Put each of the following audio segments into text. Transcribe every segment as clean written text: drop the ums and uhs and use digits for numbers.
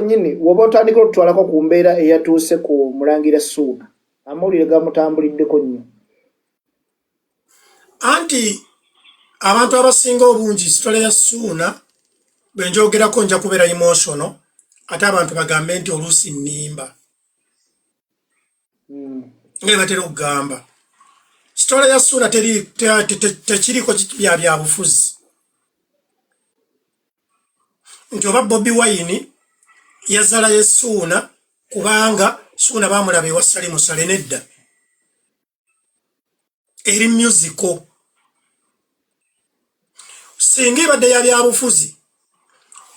nyini woba otandika okutwalako ku mbeera eyatuuse ku Mulangira Ssuuna amawulire gamutambuliddeko nnyo anti abantu abasinga obungi sitole ya Ssuuna bwe njogerako nja kubeera emotional ate abantu bagambe nti oluusi nnimba nga batera okugamba sitole ya Ssuuna tekiriko bya bufuzi nti oba Bobi Wine yazala ye Ssuuna kubanga Ssuuna bamulaba ewa Salimu Sale nedda eri musical singa ibadde ya byabufuzi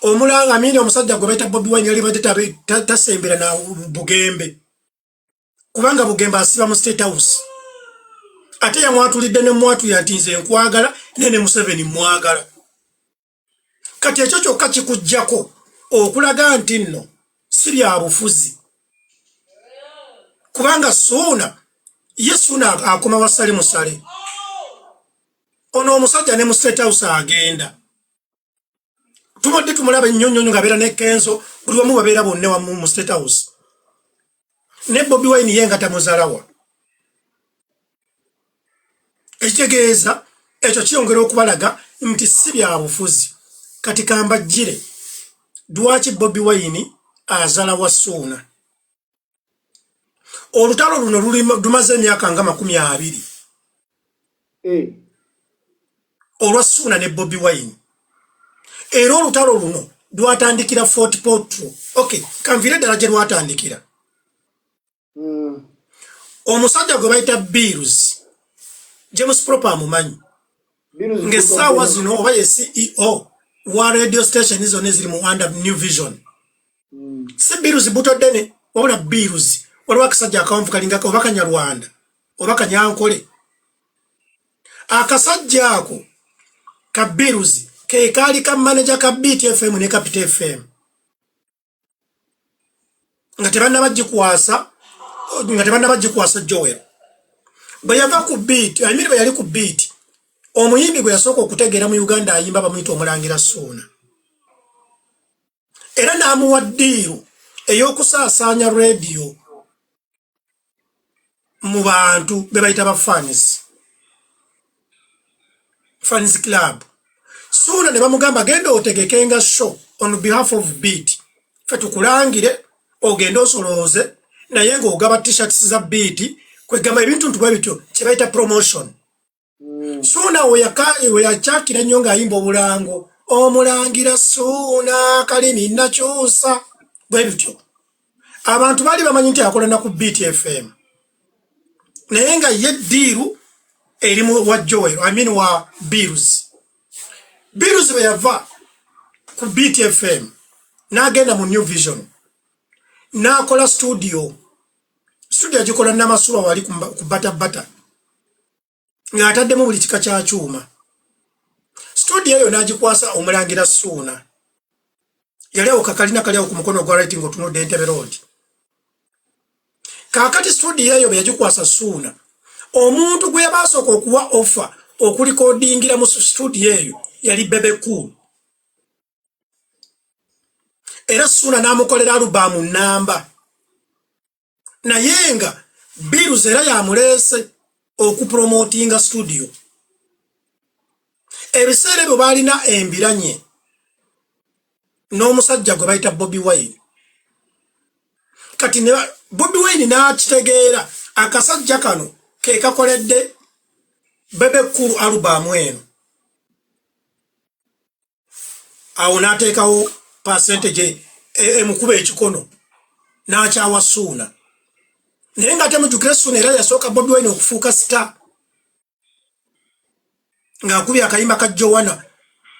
omulanga amini omusajja gwe bayita Bobi Wine yali badde tasembera na Bugembe kubanga Bugembe asiba mu State House ate yamwatulidde ne mwatu yatinze nkwagala nene Museveni mwagala kati ekyo kyokka kikujjako okulaga nti nno si bya bufuzi kubanga Ssuuna ye Ssuuna akoma wa Salimu Sale ono omusajja ne mu State House agenda tubadde tumulaba nnyonnyonyo ngabeera ne Kenzo buli wamu babeera bonne wamu mu State House ne Bobi Wine ye nga tamuzaalawa ekitegeeza ekyo kiyongera okubalaga nti si bya bufuzi kati kambajjire lwaki Bobi Wine azala wa Ssuuna olutalo luno lumaze emyaka nga 20 olwa Ssuuna ne Bobi Wine era olutalo luno lwatandikira Fort Portal okay kanvire ddala gye lwatandikira omusajja gwe bayita Bills James Proper amumanyi ng'essaawa zino oba ye CEO wa radio station zonna eziri mu under New Vision si Bills Butodene wabula Bills waliwo akasajja akawanvu kalingako oba Kanyarwanda oba Kanyankole akasajja ako ka Bills ke kaali ka manager ka Beat FM ne Capital FM nga tebanna bagikwasa Joel bwe yava ku Beat ayimiri bwe yali ku Beat omuyimbi gwe yasooka okutegeera mu Uganda ayimba bamuyita Omulangira Ssuuna era n'amuwa ddiiru ey'okusaasaanya radio mu bantu be bayita ba fans club Ssuuna ne bamugamba genda otegekenga show on behalf of Beat fe tukulangire ogenda osolooze naye ng'ogaba t-shirts za Beat kwegamba ebintu ntubwe bityo kye bayita promotion Ssuuna we yakyakira nnyo ng'ayimba obulango Omulangira Ssuuna kalimi nakyusa bwe bityo abantu baali bamanyi nti akola na ku Beat FM naye nga ye ddiiru eri mu wa Joel wa Bills bwe yava ku Beat FM n'agenda mu New Vision n'akola studio agikola Namasuba wali ku Bata ng'ataddemu buli kika kya kyuma studio eyo n'agikwasa Omulangira Ssuuna yali awo kakalina kali awo ku mukono gwa right ng'otunudde Entebbe Road kaakati studio eyo bwe yagikwasa Ssuuna omuntu gwe yabasooka okuwa offer okulikodingira mu studio eyo yali Bebe Cool era Ssuuna n'amukolera alubamu namba naye nga Bills era yamuleese okupromotinga studio ebiseera ebyo baalina embiranye n'omusajja gwe bayita Bobi Wine kati Bobi Wine n'akitegeera akasajja kano ke kakoledde Bebe Cool alubamu eno awo n'ateekawo percentage emukuba ekikono n'akyawa Ssuuna naye nga temujjukira Ssuuna era yasooka Bobi Wine okufuuka star ng'akubye akayimba ka Joanna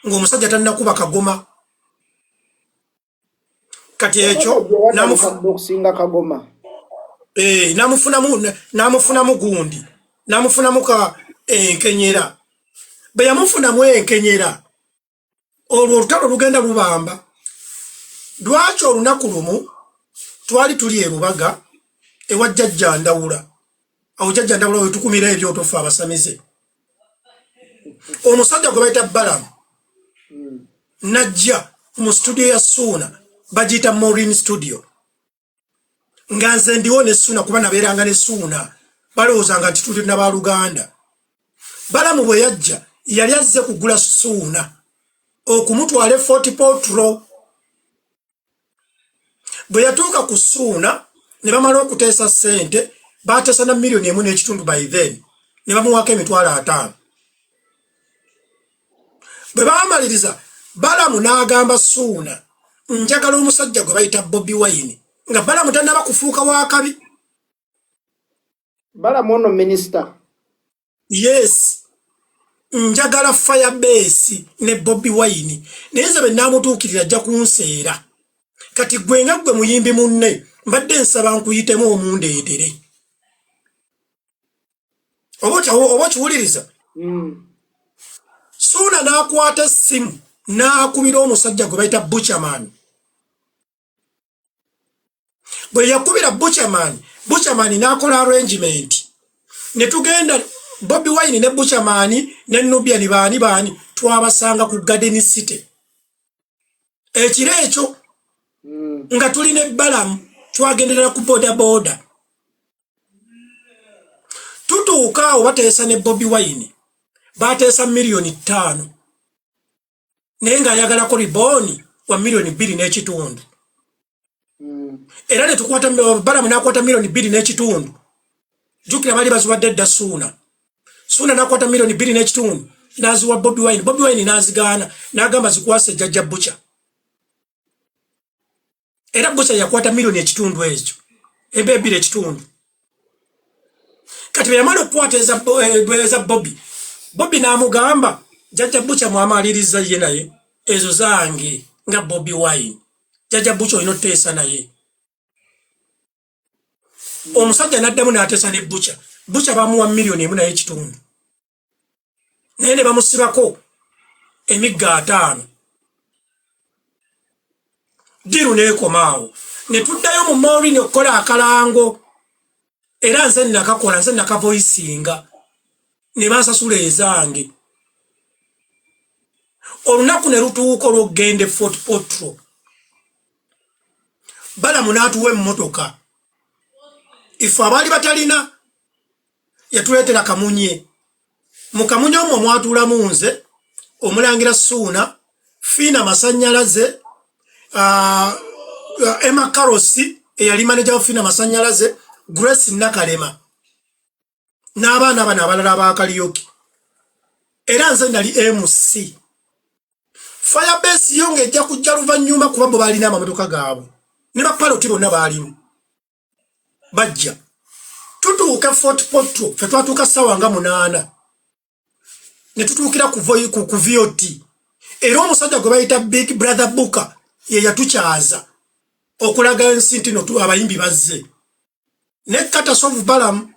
ng'omusajja tannakuba kagoma kati ekyo n'amufunamu gundi n'amufunamu ka enkenyera bwe yamufunamu enkenyera olwo olutalo lugenda lubamba lwaki olunaku lumu twali tuli e Rubaga ewa Jjajja Ndawula awo Jjajja Ndawula we tukumira ebyotofu abasamize omusajja gwe bayita Balamu najja mu studio ya Ssuuna bagiyita Maureen Studio nga nze ndiwo ne Ssuuna kuba nabeeranga ne Ssuuna balowoozanga nti tuli n'abaluganda. Balamu bwe yajja yali azze kugula Ssuuna okumutwala Fort Portal. Bwe yatuuka ku Ssuuna ne bamala okuteesa ssente baateesa na $1.5 by then ne bamuwaako $5,000. Bwe baamaliriza Balamu n'agamba Ssuuna njagala omusajja gwe bayita Bobi Wine nga Balamu tannaba kufuuka wa kabi. Balamu ono minisita. Yes. Njagala Firebase ne Bobi Wine naye nze bwe naamutuukirira ajja kunseera. Kati gwe nga gwe muyimbi munne mbadde nsaba nkuyitemu omundeetere. Oba kiwuliriza? Ssuuna n'akwata essimu n'akubira omusajja gwe bayita Butcherman. Bwe yakubira Butcherman n'akola arrangement. Ne tugenda Bobi Wine ne Butcherman ne Nubian baani twabasanga ku Garden City. Ekiro ekyo nga tuli ne Balamu twagenderera ku boda. Tutuuka awo bateesa ne Bobi Wine. Bateesa $5,000,000. Naye ng'ayagalako ribooni wa $2.5 million. Era ne tukwata Balamu n'akwata $2.5 million. Jukira bali baziwadde dda Ssuuna. Ssuuna n'akwata $2.5 million n'aziwa Bobi Wine. Bobi Wine n'azigaana n'agamba zikwase jjajja Butcher. Era Butcher yakwata $1.5 million ekyo. $2.5 million. Kati bwe yamala okukwata eza Bobi n'amugamba jjajja Butcher mwamaliriza ye naye ezo zange nga Bobi Wine. Jjajja Butcher olina oteesa naye. Omusajja n'addamu n'ateesa ne Butcher. Butcher bamuwa $1.5 million. Naye ne bamusibako emigga 5. Diru n'ekomaawo. Ne tuddayo mu Maureen okukola akalango. Era nze nakakola, nze nakavoisinga. Ne bansasula ezange. Olunaku ne lutuuka olw'okugenda Fort Portal. Balamu n'atuwa emmotoka. Ife abaali batalina yatuleetera Kamunye. Mu Kamunye omwo mwatuulamu nze, Omulangira Ssuuna, Fiina Masannyalaze, Emma Karosi eyali manager wa Fiina Masannyalaze, Grace Nakalema n'abaana bano abalala ba Kalioki. Era nze nali MC. Firebase yo ng'ejja kujja luvannyuma kuba bo balina amamotoka gaabwe ne bapaloti bonna baalimu bajja. Tutuuka Fort Portal ffe twatuuka ssaawa nga 8 ne tutuukira ku VOT. Era omusajja gwe bayita Big Brother Booker ye yatukyaza okulaga ensi nti abayimbi bazze ne Katasovu Balamu.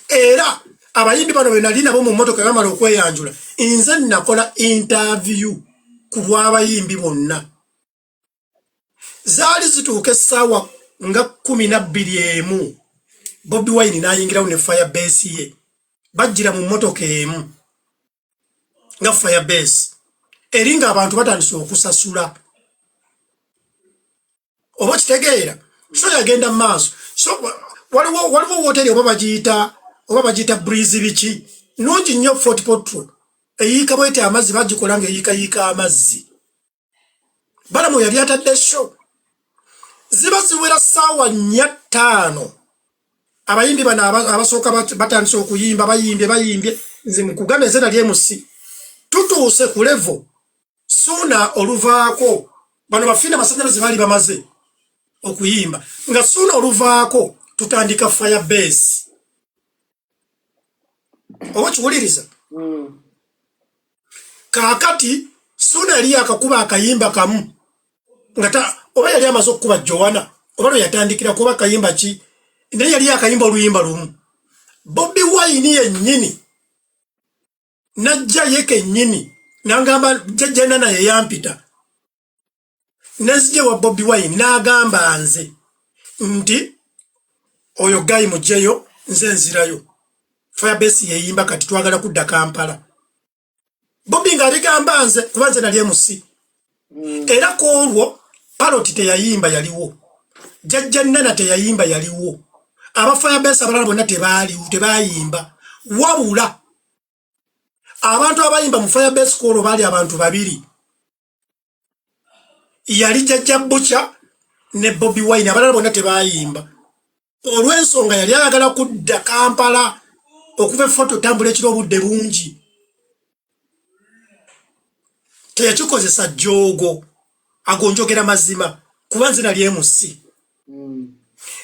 Era abayimbi bano be nali nabo mu mmotoka bamala okweyanjula nze nakola interview ku lw'abayimbi bonna. Zaali zituuka essaawa nga 12:01 Bobi Wine n'ayingirawo ne Firebase ye bajjira mu mmotoka emu nga Firebase eri ng'abantu batandise okusasula. Oba kitegeera so yagenda mu maaso. So waliwo woteri oba bagiyita Breeze biki nungi nnyo Fort Portal eyiika bwete amazzi bagikola ng'eyiikayiika amazzi. Balamu yali atadde show ziba ziwera ssaawa 4-5 abayimbi bano abasooka batandise okuyimba bayimbye nze mukugamba nze nali MC. Tutuuse ku level Ssuuna oluvaako bano Bafiina Masannyalaze baali bamaze okuyimba nga Ssuuna oluvaako tutandika Firebase. Oba kiwuliriza? Kaakati Ssuuna yali akakuba akayimba kamu nga oba yali amaze okukuba Joanna oba lwe yatandikira kuba kayimba ki naye yali akayimba oluyimba lumu. Bobi Wine yennyini najja ye kennyini n'agamba jjajja Nana ye yampita nezije wa Bobi Wine n'agamba nze nti oyo gayi mugyeyo nze nzirayo Firebase yeyimba kati twagala kudda Kampala. Bobi ng'abigamba nze kuba nze nali MC. Era ku olwo Parrot teyayimba yaliwo. Jajja Nana teyayimba yaliwo. Aba Firebase abalala bonna tebayimba. Wabula abantu abayimba mu Firebase Choir baali abantu babiri. Yali Jajja Butcher ne Bobi Wine abalala bonna tebayimba. Olw'ensonga yali ayagala kudda Kampala okuva foto tambula ekiro obudde bungi. Teyakikozesa jjogo agonjogera mazima kuba nze nali MC.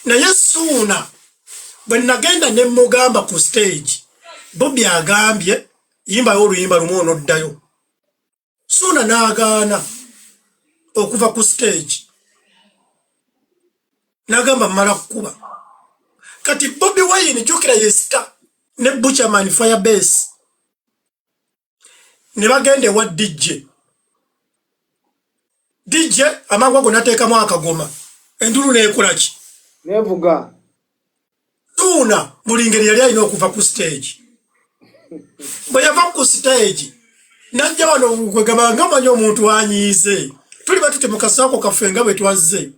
Naye Suuna bwe nagenda ne mugamba ku stage Bobi agambye yimbayo oluyimba lumu onoddayo. Suuna n'agaana okuva ku stage. N'agamba mmala kukuba. Kati Bobi Wine jjukira ye star ne Butcherman Firebase ne bagende wa DJ amangu ago nateekamu akagoma endulu neekolaki nevuga. Suuna buli ngeri yali alina okuva ku stage. Bwe yava ku stage najja wano kwegamba nga manyi omuntu anyiize tuli batute mu kasaako kaffe nga bwe twazze.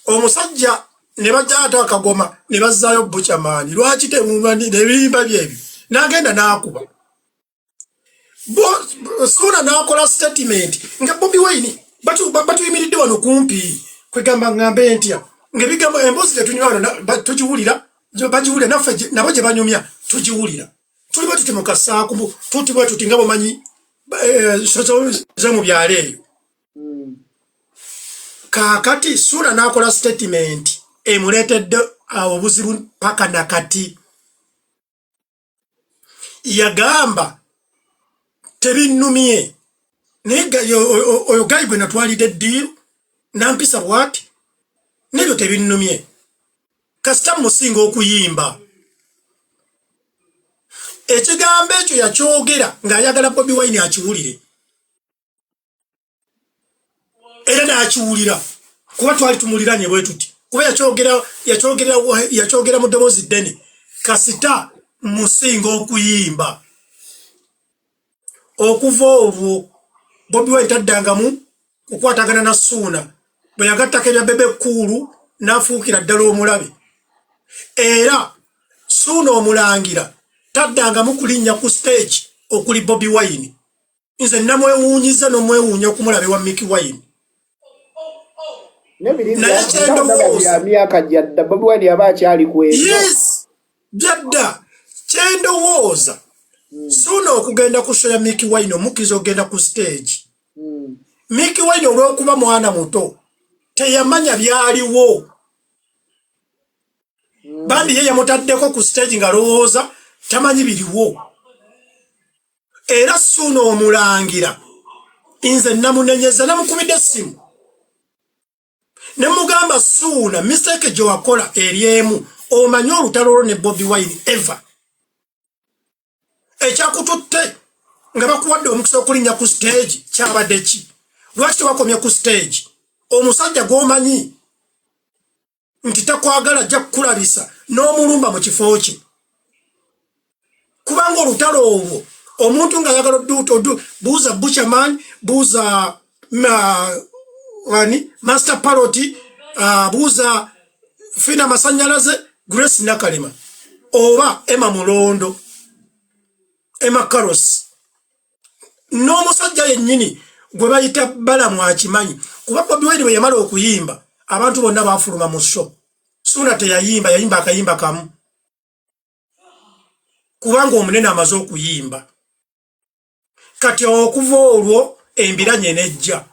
Omusajja ne bajja ate akagoma ne bazzaayo Butcherman lwaki temumanyi n'ebiyimba byebyo n'agenda n'akuba. Suuna n'akola statement nga Bobi Wine batuyimiridde wano kumpi kwegamba ngambe ntya ng'ebigambo emboozi tetunywa wano tugiwulira bagiwulira naffe nabo gye banyumya tugiwulira tuli batute mu kasaako tuti bwe tuti nga bumanyi zo mu byalo eyo. Kaakati Suuna n'akola statement emuleetedde obuzibu paka nakati. Yagamba tebinnumye naye oyo gayi gwe natwalidde eddiiru nampisa bwati nebyo tebinnumye kasita musinga okuyimba. Ekigambo ekyo yakyogera ng'ayagala Bobi Wine akiwulire era n'akiwulira kuba twali tumuliranye bwe tuti kuba yakyogera mu ddoboozi ddene kasita musinga okuyimba. Okuva olwo Bobi Wine taddangamu kukwatagana na Suuna bwe yagattako ebya Bebe Cool n'afuukira ddala omulabe. Era Suuna omulangira taddangamu kulinnya ku stage okuli Bobi Wine. Nze namwewuunyiza n'omwewuunya okumulaba ewa Mickey Wine. Naye kyendowooza myaka gyadda Bobi Wine yaba akyali ku ebyo. Yes gyadda kyendowooza Suuna okugenda kusoya Mickey Wine omukiza ogenda ku stage. Mickey Wine olw'okuba mwana muto teyamanya byaliwo. Bandi ye yamutaddeko ku stage nga lowooza tamanyi biriwo. Era Suuna omulangira nze namunenyeza namukubidde essimu ne mugamba Suuna mistake gye wakola eri emu omanyi olutalo olwo ne Bobi Wine ever. Ekyakututte nga bakuwadde omukisa okulinnya ku stage kyabadde ki? Lwaki tewakomye ku stage? Omusajja gw'omanyi nti takwagala ajja kukulabisa n'omulumba mu kifo kye. Kubanga olutalo olwo omuntu ng'ayagala buuza Butcherman, buuza Master Parrot, buuza Fina Masanyalaze, Grace Nakalema oba Emma Mulondo, Emma Karos n'omusajja yennyini gwe bayita Balamu akimanyi kuba Bobi Wine bwe yamala okuyimba abantu bonna baafuluma mu show. Suuna teyayimba, yayimba akayimba kamu kubanga omunene amaze okuyimba. Kati okuva olwo embiranye nejja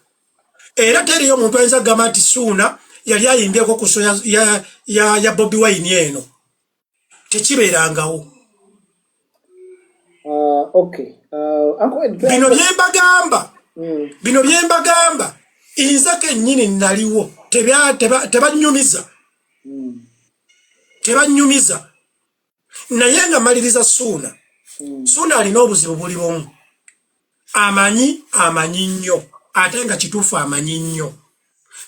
era teriyo omuntu ayinza kugamba nti Suuna yali ayimbyeko ku show ya Bobi Wine eno tekibeerangawo. Bino byembagamba nze kennyini naliwo tebanyumiza naye nga maliriza Suuna. Suuna alina obuzibu buli bumu. Amanyi nnyo ate nga kituufu amanyi nnyo.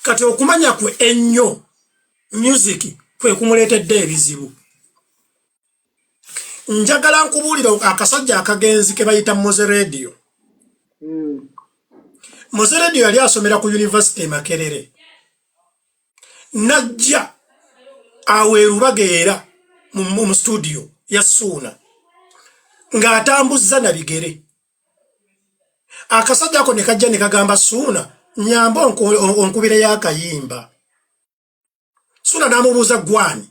Kati okumanya kwe ennyo music kwe kumuleetedde ebizibu. Njagala nkubuulira akasajja akagenzi ke bayita Moze Radio. Mozere yali asomera ku University e Makerere. Najja awe Rubageera mu studio ya Ssuuna ng'atambuza na bigere. Akasajja ako ne kajja ne kagamba Ssuuna nyamba onkubira y'akayimba. Ssuuna n'amubuuza gwani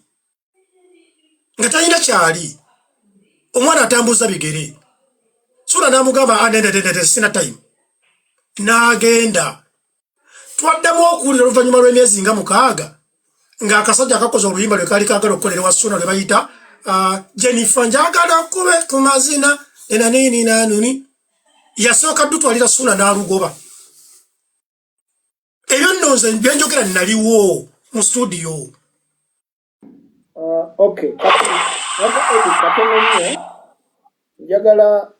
nga talina kyali. Omwana atambuza bigere. Ssuuna n'amugamba sina time. N'agenda. Twaddamu okuwulira oluvannyuma lw'emyezi nga 6 ng'akasajja akakoze oluyimba lwe kaali kaagala okukolera wa Ssuuna lwe bayita Jennifer njagala okube ku mazina enanini nanuni. Yasooka dutwalira Ssuuna n'alugoba. Ebyo nno nze byenjogera naliwo mu studio. Okay. Njagala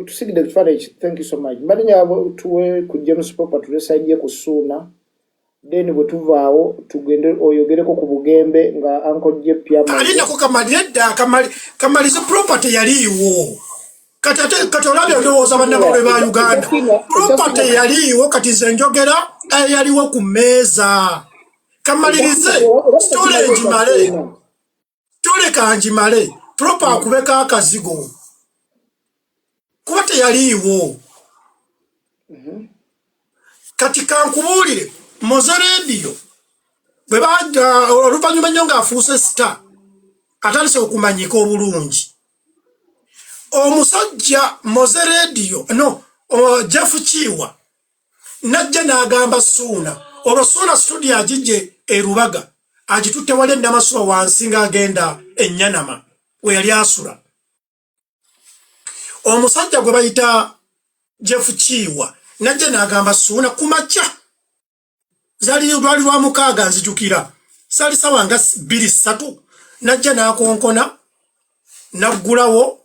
tusigide kifaananyi. Thank you so much. Mbadde tuwe ku James Popper tulesaidye ku Ssuuna. Then bwe tuvaawo tugende oyogereko ku Bugembe nga Uncle Jeff Pyama. Alinako kamaliza property yaliwo. Kati olabye ndowooza bannabale ba Uganda. Property yaliwo kati nze njogera yaliwo ku mmeeza. Kamalirize storage male. Tole kanjimale. Proper akubeka akazigo. Kuba teyaliwo. Kati kankubuulire Mozeredio bwe bajja oluvannyuma nnyo ng'afuuse star atandise okumanyika obulungi. Omusajja Mozeredio Jeff Kiwa najja n'agamba Ssuuna olwo Ssuuna studio agijje e Rubaga agitutte wali Namasuwa wansi ng'agenda e Nyanama we yali asula. Omusajja gwe bayita Jeff Kiwa najja n'agamba Ssuuna ku makya zali lwali lwa 6 nzijukira sali sawa nga 2-3 najja n'akonkona naggulawo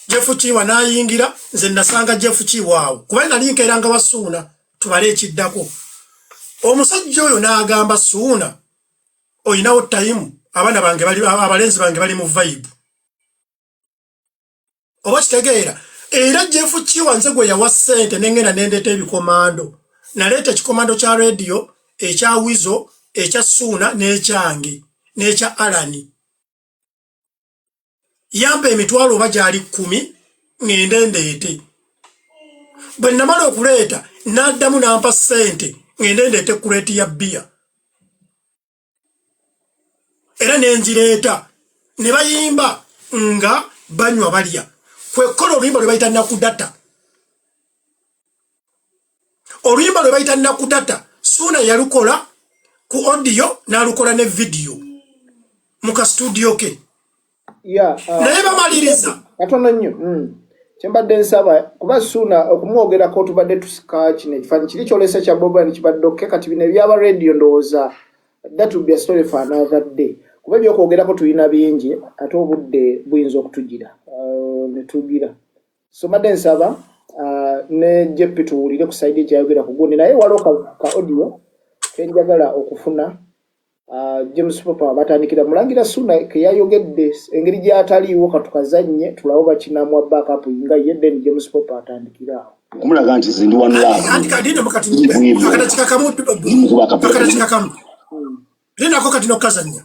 Jeff Kiwa n'ayingira nze nasanga Jeff Kiwa awo kubanga linkeeranga wa Ssuuna tubale ekiddako. Omusajja oyo n'agamba Ssuuna oyinawo time abaana bange bali abalenzi bange bali mu vibe. Oba kitegeera era Jeff Kiwa nze gwe yawa ssente n'engenda n'endeeta ebikomando. Naleeta ekikomando kya radio ekya Wizo ekya Ssuuna n'ekyange n'ekya Alani. Yampa emitwalo oba gyali 10 ngende ndeete. Bwe namala okuleeta n'addamu n'ampa ssente ngende ndeete kureti ya bbiya. Era nenjireeta ne bayimba nga banywa balya. Kwekola oluyimba lwe bayita Nakudata. Oluyimba lwe bayita Nakudata Ssuuna yalukola ku audio n'alukola ne video muka studio ke. Naye bamaliriza katono nnyo. Kyembadde nsaba kuba Ssuuna okumwogerako tubadde tusika kino ekifaananyi kiri kyolesa kya Bob Wine kibadde okke kati bino ebyaba radio ndowooza that will be a story for another day. Kuba ebyokwogerako tulina bingi ate obudde buyinza okutugira ne tugira. So mbadde nsaba ne Jeff tuwulire ku side kyayogera ku gundi naye waliwo ka audio kenjagala okufuna. James Popper batandikira mulangira Ssuuna ke yayogedde engeri gy'ataliiwo katukazannye tulawo bakinamwa backup nga ye then James Popper atandikira kumulaga nti zindi wanula andikadinde mukati akatachika kamutu akatachika kamu lina ko katino kazanya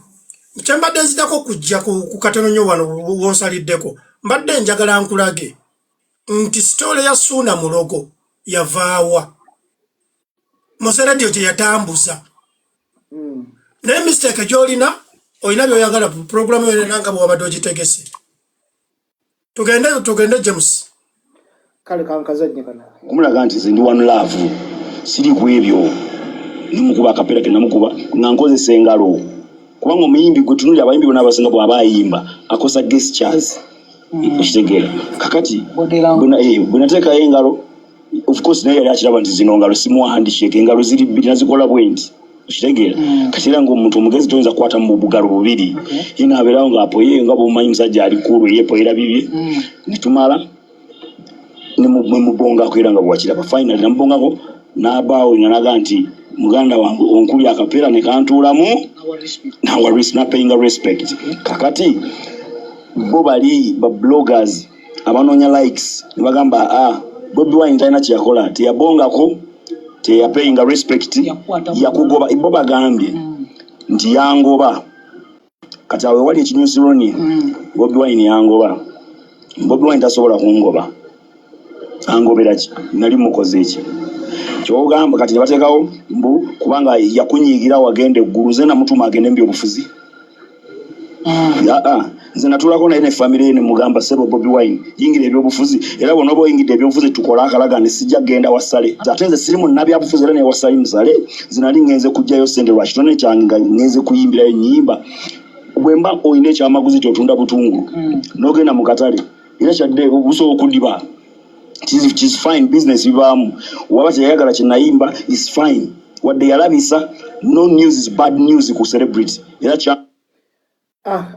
kyambadde nzidako kujja ku katono nnyo wano wonsaliddeko mbadde njagala nkulage nti story ya Ssuuna mulogo yavaawa Mozeredio gye yatambuza. Ne mistake gyolina oyina byoyagala program yo nanga bwabadde ogitegese. Tugende James. Kale kankazanye kana. Kumulaga nti zindi one love siri ku ebyo. Nimukuba akapera ke namukuba nga nkozesa engalo. Kubanga omuyimbi gwe tunuli abayimbi bonna abasinga bw'abayimba akosa gestures. Okitegera. Kakati bunateeka engalo of course naye yali akiraba nti zino ngalo simu handshake engalo ziri bbiri nazikola bwenti. Okitegera. Kati era ng'omuntu omugezi toyinza kukwata mu bugalo bubiri. Yina abeerawo ng'apoye nga bw'omanyi musajja ali kulu yeepoyera bibye. Nitumala ne mubongako era nga bwakiraba finally namubongako n'abaawo ng'anaga nti muganda wange onkubye akapeera ne kantuulamu nawa napayinga respect. Kakati bo bali ba bloggers abanoonya likes ne bagamba Bobi Wine talina kyeyakola teyabongako teyapeyinga respect yakugoba ibo bagambye nti yangoba kati awe wali ekinyusironi Bobi Wine yangoba Bobi Wine tasobola kungoba angobera ki nali mukoze ki kyogamba kati nebatekawo mbu kubanga yakunyigira wagende eggulu nze namutuma agende mbi obufuzi nze natulako naye ne family ne mugamba sebo Bobi Wine yingira ebyobufuzi era bono bo yingidde ebyobufuzi tukola akalagane sijja genda wasale ate nze sirimu nabyabufuzi era ne wasale musale zinali ngenze kujjayo sente lwa kitone kyange nga ngenze kuyimbirayo nyimba bwemba oyina ekyamaguzi kyotunda butungulu nogenda mu katale era kyadde obusobola okundiba it is fine business bibaamu waba teyayagala kinayimba is fine wadde yalabisa no news is bad news ku celebrity era kya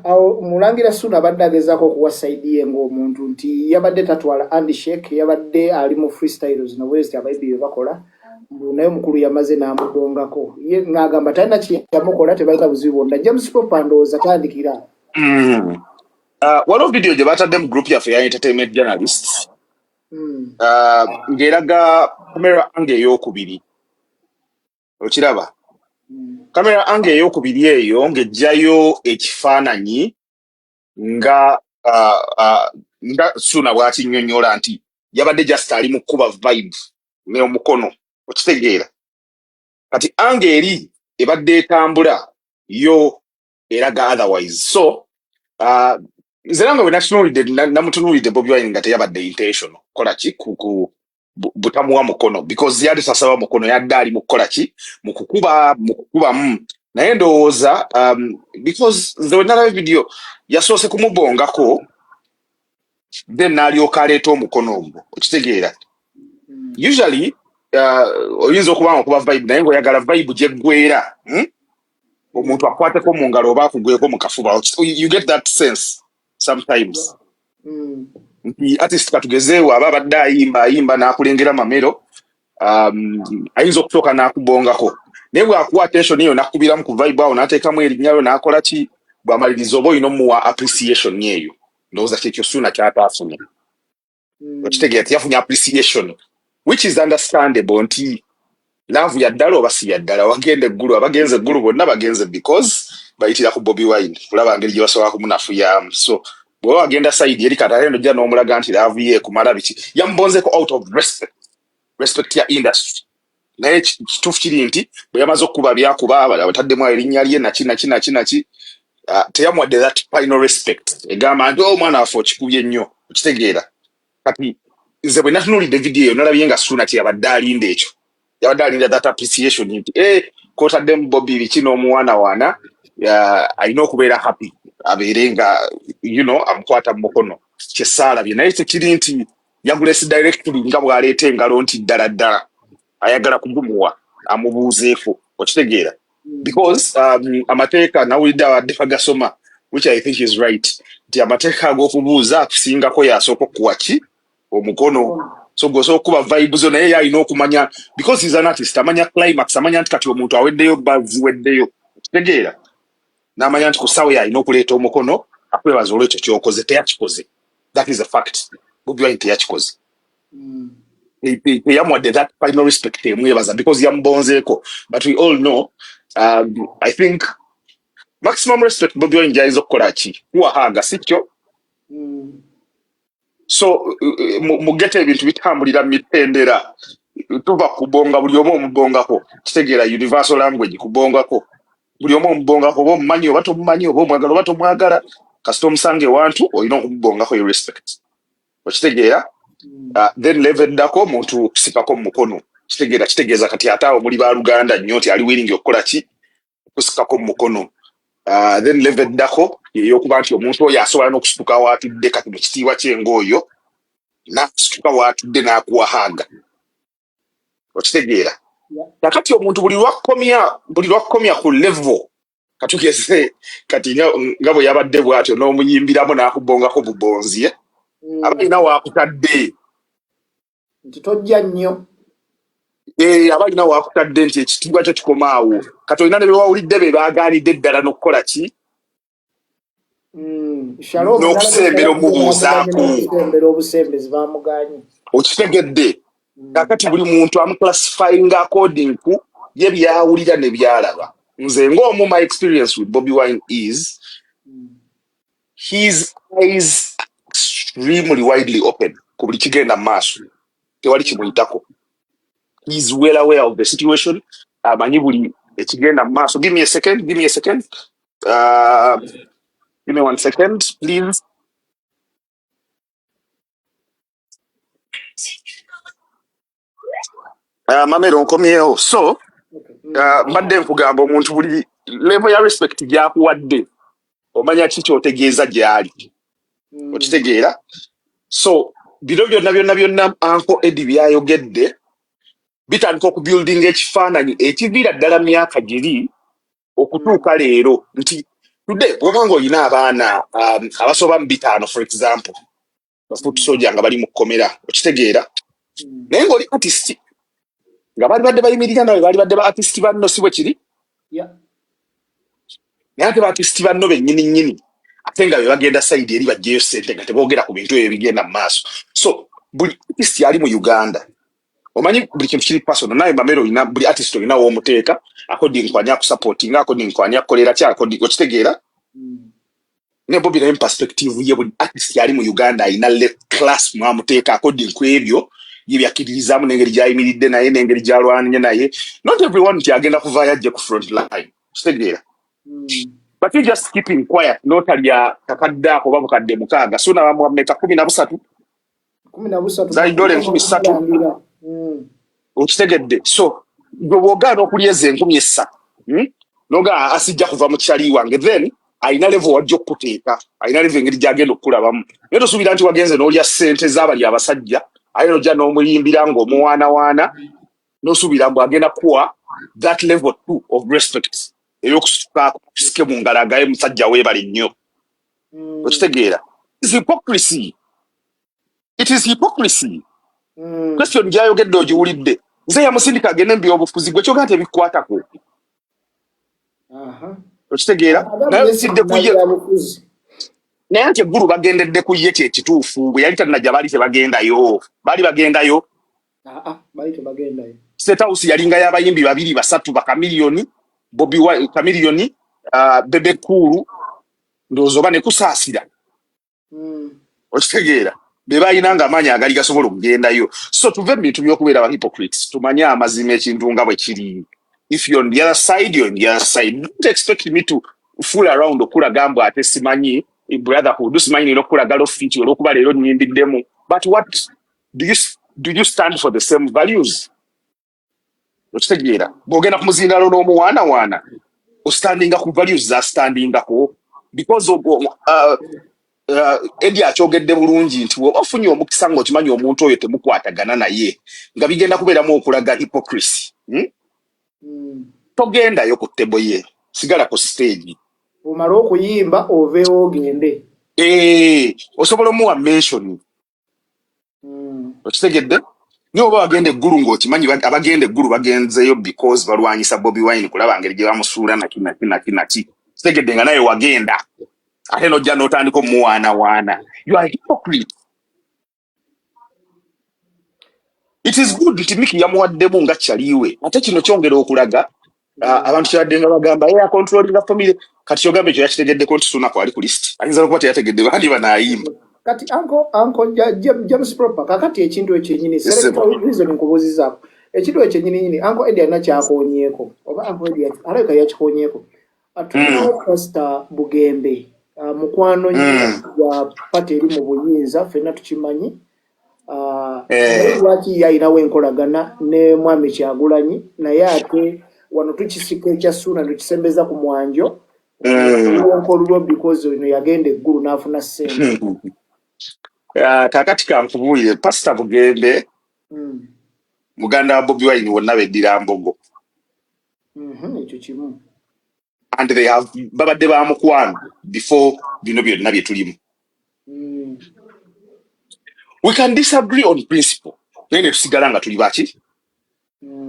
awo Mulangira Ssuuna abadde agezaako okuwasaidiye ng'omuntu nti yabadde tatwala handshake yabadde ali mu freestyle zino bwezi abayibiri bakola naye mukulu yamaze n'amugongako ye ng'agamba talina kyamukola tebalina buzibu bwonna James Popa ndowooza tandikira waliwo video gye batadde mu group yaffe ya entertainment journalists ng'eraga kamera ange ey'okubiri okiraba kamera ange ey'okubiri eyo ng'ejjayo ekifaananyi nga Ssuuna bw'akinnyonnyola nti yabadde just ali mu kuba vibe n'omukono okitegeera kati ange eri ebadde etambula yo eraga otherwise so nze nange bwe namutunuulidde Bobi Wine nga teyabadde intentional kola ki ku butamuwa mukono because yali tasaba mukono yadde ali mu kukola ki mu kukubamu naye ndowooza because nze we nalaba video yasoose kumubongako then n'alyoka aleeta omukono ogwo okitegeera usually oyinza okubanga okuba vibe naye ng'oyagala vibe gyeggwera omuntu akwateko mu ngalo oba akugweko mu kafuba you get that sense sometimes nti artist katugezeewo aba abadde ayimba n'akulengera mamero ayinza okusooka n'akubongako naye bw'akuwa attention eyo n'akubiramu ku vibe awo n'ateekamu erinnya n'akola ki bw'amaliriza oba olina omuwa appreciation eyo ndowooza kyekyo Ssuuna ky'ataafunye okitegeera tiyafunye appreciation which is understandable nti love ya ddala oba si ya ddala wagenda eggulu abagenze eggulu bonna bagenze because bayitira ku Bobi Wine kulaba ngeri gye basobola kumunafuyamu so bw'oba wagenda sayidi eri katale ndojja n'omulaga nti love ye kumala biki yamubonzeko out of respect ya industry naye kituufu kiri nti bwe yamaze okukuba byakuba bataddemu erinnya lye naki teyamuwadde that final respect egamba nti omwana waffe okikubye nnyo okitegeera kati nze bwe natunuulidde video eyo nalabye nga Ssuuna teyabadde alinda ekyo yabadde alinda that appreciation nti kootaddemu Bobi biki n'omuwaanawaana alina okubeera happy abeere nga amukwata mu mukono kyesaalabye naye tekiri nti yagulesi directly nga bw'aleeta engalo nti ddala ayagala kugumuwa amubuuzeeko okitegeera because amateeka nawulidde abadde bagasoma which I think is right nti amateeka ag'okubuuza akusingako yasooka okuwa ki omukono so goso okuba vibe zo naye yalina okumanya because he's an artist amanya climax amanya nti kati omuntu aweddeyo baziweddeyo okitegeera n'amanya nti ku ssaawa yalina okuleeta omukono akwebaza olwekyo ky'okoze teyakikoze that is a fact Bobi Wine teyakikoze yamuwadde that final respect emwebaza because yamubonzeeko but we all know I think maximum respect Bobi Wine gy'ayinza okukola ki kuwahaaga si kyo so mugete ebintu bitambulira mu mitendera tuva kubonga buli omu omubongako kitegeera universal language kubongako buli omu omubongako oba omumanyi oba tomumanyi oba omwagala oba tomwagala kasita omusange wantu olina okumubongako yo respect okitegeera then leveddako omuntu okusikako mu mukono kitegeeza kati ate awo muli baaluganda nnyo nti ali willing okukola ki okusikako mu mukono then leveddako ey'okuba nti omuntu oyo asobola n'okusituka waatudde kati mu kitiibwa ky'engooyo n'akusituka waatudde n'akuwahaaga okitegeera kakati omuntu buli lwakomya ku level katugeze kati nga bwe yabadde bw'atyo n'omuyimbiramu n'akubongako bubonzi aba alina waakutadde nti tojja nnyo aba alina waakutadde nti ekitiibwa kyo kikoma awo kati olina ne be wawulidde be baagaanidde ddala n'okukola ki n'okusembera omubuuzaako obusembezi bamuganye okitegedde kakati buli muntu amclassifying according ku ye byawulira ne byalaba. Nze ng'omu my experience with Bobby Wine is his eyes extremely widely open ku buli kigenda mu maaso tewali kimuyitako. He's well aware of the situation. Amanyi buli ekigenda mu maaso. Give me a second. Give me 1 second, please. Mamero nkomyewo. So, mbadde nkugamba omuntu buli level ya respect gyakuwadde omanya ki ky'otegeeza gy'ali. Okitegeera? So, bino byonna Uncle Eddie byayogedde bitandika okubuilding ekifaananyi ekiviira ddala myaka giri okutuuka leero nti today bw'oba ng'olina abaana abasoba mu 5 for example bafuuti soja nga bali mu kkomera okitegeera naye ng'oli artist nga bali badde bayimirira nawe bali badde ba artist banno si bwe kiri naye ate ba artist banno bennyini ate nga be bagenda sayidi eri bajjeyo ssente nga teboogera ku bintu ebyo bigenda mu maaso. So buli artist ali mu Uganda omanyi buli kintu kiri personal naye Mamero ina buli artist olina w'omuteeka according kwanya kusupportinga according kwanya kukolera kya according okitegeera ne Bobby naye perspective ye buli artist ali mu Uganda ayina le class mwamuteeka according ku ebyo ye byakiririzaamu n'engeri gy'ayimiridde naye n'engeri gy'alwanye naye. Not everyone kyagenda kuvaayo ajje ku front line okitegeera but you just keeping quiet notalya kakadde ako oba bukadde mukaaga so nabamwa mmeka 13 zaidole 13 okitegedde so bw'ogaana okulyeza 13 noga asijja kuva mu kyali wange then ayina level wajja okuteeka ayina level engeri gyagenda okulabamu naye tosuubira nti wagenze n'olya ssente z'abali abasajja aye nojja n'omuyimbira ng'omuwaanawaana n'osuubira mbu agenda kuwa that level 2 of respect ey'okusukaako kusike mu ngalagaye musajja weebale nnyo okitegeera it is hypocrisy. Question gyayogedde ogiwulidde nze yamusindika agende mu byobufuzi gwe kyogera tebikwatako okitegeera naye sidde kuye naye nti eggulu bagendedde ku ye kyekituufu bwe yali tannajja baali tebagendayo State House yalinga y'abayimbi 2 3 bakamiliyoni Bobby Wine kamiliyoni Bebe Cool ndowooza oba ne kusaasira okitegeera be bayinanga amaanyi agali gasobola okugendayo so tuve mu bintu by'okubeera ba hypocrites tumanye amazima ekintu nga bwe kiri. If you're on the other side, you're on the other side. Don't expect me to fool around okulaga mbu ate simanyi brotherhood simanyi n'okulaga lofiti olw'okuba leero nnyimbiddemu but what do you stand for the same values okitegeera bw'ogenda ku muzindaalo n'omuwaanawaana ostandinga ku values zastandingako because Eddie akyogedde bulungi nti bw'oba ofunye omukisa ng'okimanyi omuntu oyo temukwatagana naye nga bigenda kubeeramu okulaga hypocrisy togendayo ku ttebo ye sigala ku stage omala okuyimba oveewo ogende osobola omuwa mention okitegedde naye oba bagenda eggulu ng'okimanyi abagenda eggulu bagenzeyo because balwanyisa Bobby Wine kulaba ngeri gye bamusuula naki kitegedde nga naye wagenda ate nojja n'otandika omuwaanawaana you are hypocrite. It is good nti Mickey yamuwaddemu nga kyaliwe ate kino kyongera okulaga abantu kyabadde nga bagamba akontrolinga family kati kyogambe ekyo yakitegeddeko nti Sunako ali ku list ayinza okuba teyategedde bandi banaayimba kati uncle James Proper kakati ekintu ekyennyini selector reason nkubuuzizaako ekintu ekyennyini uncle Eddie alina kyakoonyeeko oba uncle Eddie alabika yakikoonyeeko atulina Pastor Bugembe mukwano nnyo gwa pati eri mu buyinza ffenna tukimanyi lwaki yayinawo enkolagana ne mwami Kyagulanyi naye ate wano tukisika ekya Ssuuna tukisembeza ku mwanjo olwo because ono yagenda eggulu n'afuna ssente kakati kankubuulire Pastor Bugembe muganda wa Bobby Wine wonna beddira mbogo ekyo kimu and they have babadde ba mukwano before bino byonna bye tulimu. We can disagree on principle naye ne tusigala nga tuli baki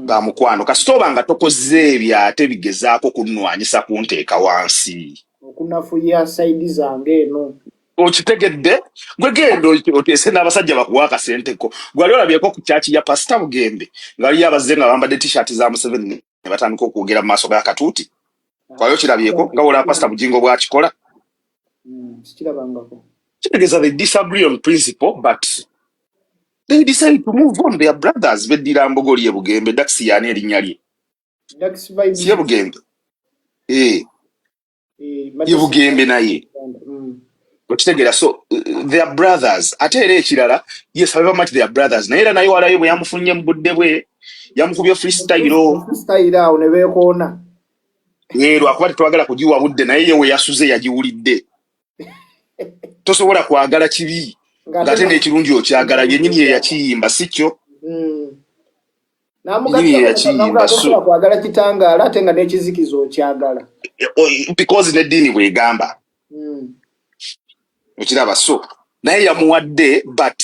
ba mukwano kasita oba nga tokoze ebyo ate bigezaako kunnwanyisa kunteeka wansi okunafuya saidi zange eno okitegedde gwe gendo otese n'abasajja bakuwa akasenteko gwali olabyeko ku kyaki ya Pastor Bugembe ngali abazze nga bambadde t-shirt za Museveni ne batandika okwogera mu maaso ga Katuuti kwayo kirabyeko nga wola Pastor Bujingo bw'akikola sikirabangako kitegeeza they disagree on principle but they decide to move on. They are brothers. Beddira Mbogoli ye Bugembe Daxi yani erinnya lye Dax vibe si ye Bugembe ye Bugembe naye okitegeera so they are brothers ate era ekirala yes however much they are brothers naye era naye walayo bwe yamufunye mu budde bwe yamukubye freestyle awo ne beekoona lwakuba tetwagala kugiwa budde naye ye we yasuze yagiwulidde tosobola kwagala kibi ng'ate n'ekirungi okyagala yennyini ye yakiyimba si kyo namugasobola kwagala kitangaala ate nga n'ekizikizo okyagala because n'eddiini bw'egamba okiraba so naye yamuwadde but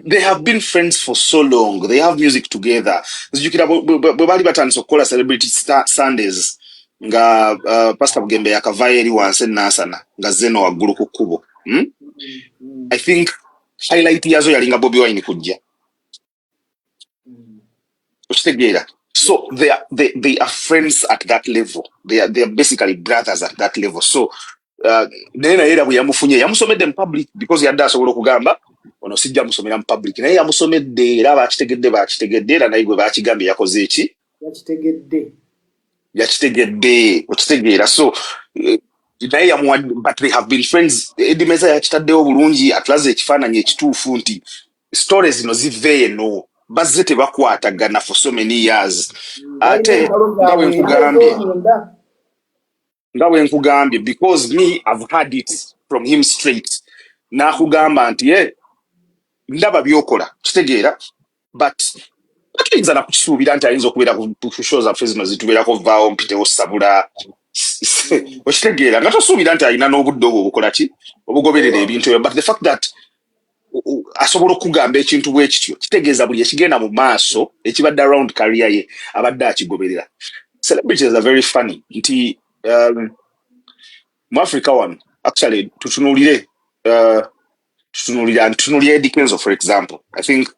they have been friends for so long. They have music together. Nzijukira bwe bali batandise okukola celebrity Sundays nga Pastor Bugembe yakavayo eri wansi ennansana nga Zeno waggulu ku kkubo. I think highlight yazo yalinga Bobi Wine kujja. Okitegeera. So they are friends at that level. They are basically brothers at that level. So nena era bwe yamufunye yamusomedde mu public because yadde asobola okugamba ono sijja musomera mu public naye yamusomedde era bakitegedde era naye gwe bakigambye yakoze eki yakitegedde okitegeera so naye yamuwadde but they have been friends edimeza yakitaddewo bulungi atulaze ekifaananyi ekituufu nti stories zino zive eno bazze tebakwatagana for so many years ate nga bwe nkugambye because me I've heard it from him straight nakugamba nti ndaba byokola kitegeera but tuyinza nakukisuubira nti ayinza okubeera ku show zaffe zino zitubeerako vaawo mpitewo sabula okitegeera nga tosuubira nti alina n'obudde obwo obukola ki obugoberera ebintu ebyo but the fact that asobola okugamba ekintu bwe kityo kitegeeza buli ekigenda mu maaso ekibadde around career ye abadde akigoberera celebrities are very funny nti mu Africa one actually tutunulire Eddie Kenzo for example I think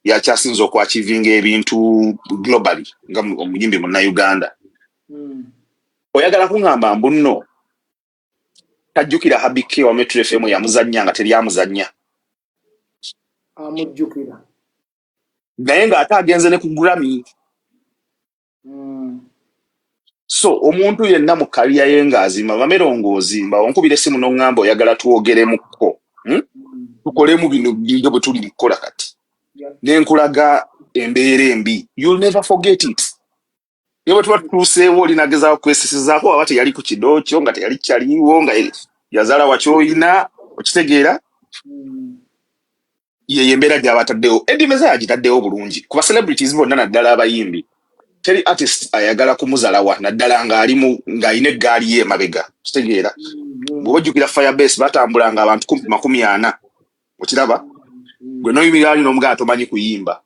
yakyasinza okwachivinga ebintu globally nga omuyimbi munnayuganda oyagala kuŋŋamba mbunno tajjukira Habike wa Metro FM yamuzannya nga teryamuzannya amujjukira naye ng'ate agenze ne ku Grammy so omuntu yenna mu kaliya ye ng'azimba Mamero ng'ozimba onkubira essimu n'oŋŋamba oyagala twogeremukko tukolemu bino nga bwe tuli mukola kati nenkulaga embeera embi you'll never forget it ye bwe tuba tutuuseewo olinagezaako kwesisizaako aba teyali ku kidokyo nga teyali kyaliwo nga yazaala wakyoyina okitegeera ye embeera gy'abataddewo edimeza yagitaddewo bulungi kuba celebrities bonna naddala abayimbi teri artist ayagala kumuzalawa naddala ng'alina eggaali ye emabega kitegeera bw'oba ojjukira Firebase batambulanga abantu 40 okiraba gwe n'oyimirira ali n'omugaa tomanyi kuyimba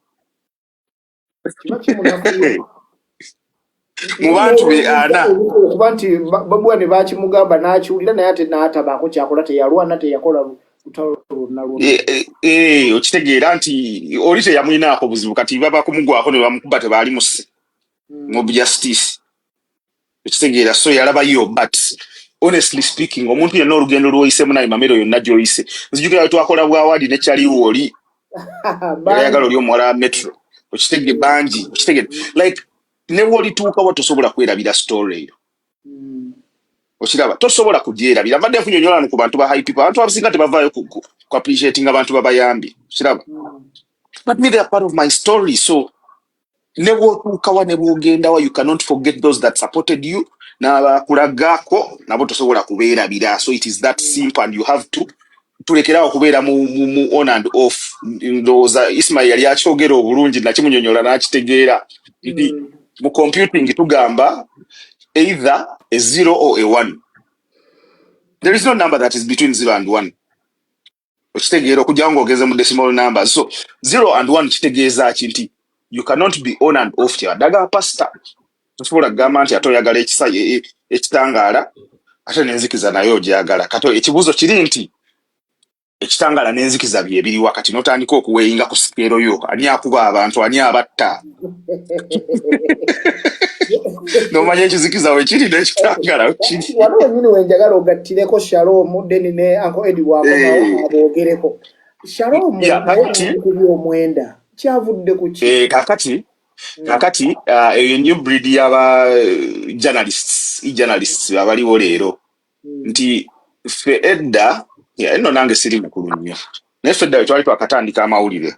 mu bantu be ana okuba nti babwa ne bakimugamba n'akiwulira naye ate n'atabaako kyakola teyalwana teyakola okitegeera nti oli teyamulinaako buzibu kati baba kumugwako ne bamukuba tebaali musse mob justice okitegeera so yalabayo but honestly speaking omuntu yenna olugendo lw'oyisemu naye Mamero yonna gy'oyise nzijukira twakola bwawadi ne kyaliwo oli yayagala oli omuwala wa Metro okitege bangi okitege like ne wolituukawo tosobola kwerabira story eyo okiraba tosobola kugyerabira mbadde nkunyonyola ku bantu ba high people abantu abasinga tebavaayo ku appreciating abantu babayambi okiraba but me they are part of my story so ne wotuukawa ne bwogendawa you cannot forget those that supported you n'abakulagako nabo tosobola kubeerabira so it is that simple and you have to tulekerawo kubeera mu on and off ndowooza Ismail yali akyogera obulungi nakimunyonyola n'akitegeera nti mu computing tugamba either a 0 or a 1 there is no number that is between 0 and 1 okitegeera okujja ng'ogeze mu decimal numbers so 0 and 1 kitegeeza ki nti you cannot be on and off kyabaddaga pastor tosobola kugamba nti ate oyagala ekitangaala ate n'enzikiza nayo ogyagala kato ekibuuzo kiri nti ekitangala n'enzikiza bye biri wakati n'otandika okuweeyinga ku sikeero yo ani akuba abantu ani abatta n'omanya ekizikiza we kiri n'ekitangala we kiri wano wenyini wenjagala ogattireko Shalom Deni ne Uncle Eddie waakomawo aboogereko Shalom kubi omwenda kyavudde ku ki kakati eyo new breed y'aba journalists abaliwo leero nti ffe edda eno nange siri mukulu nnyo naye ffe edda we twali twakatandika amawulire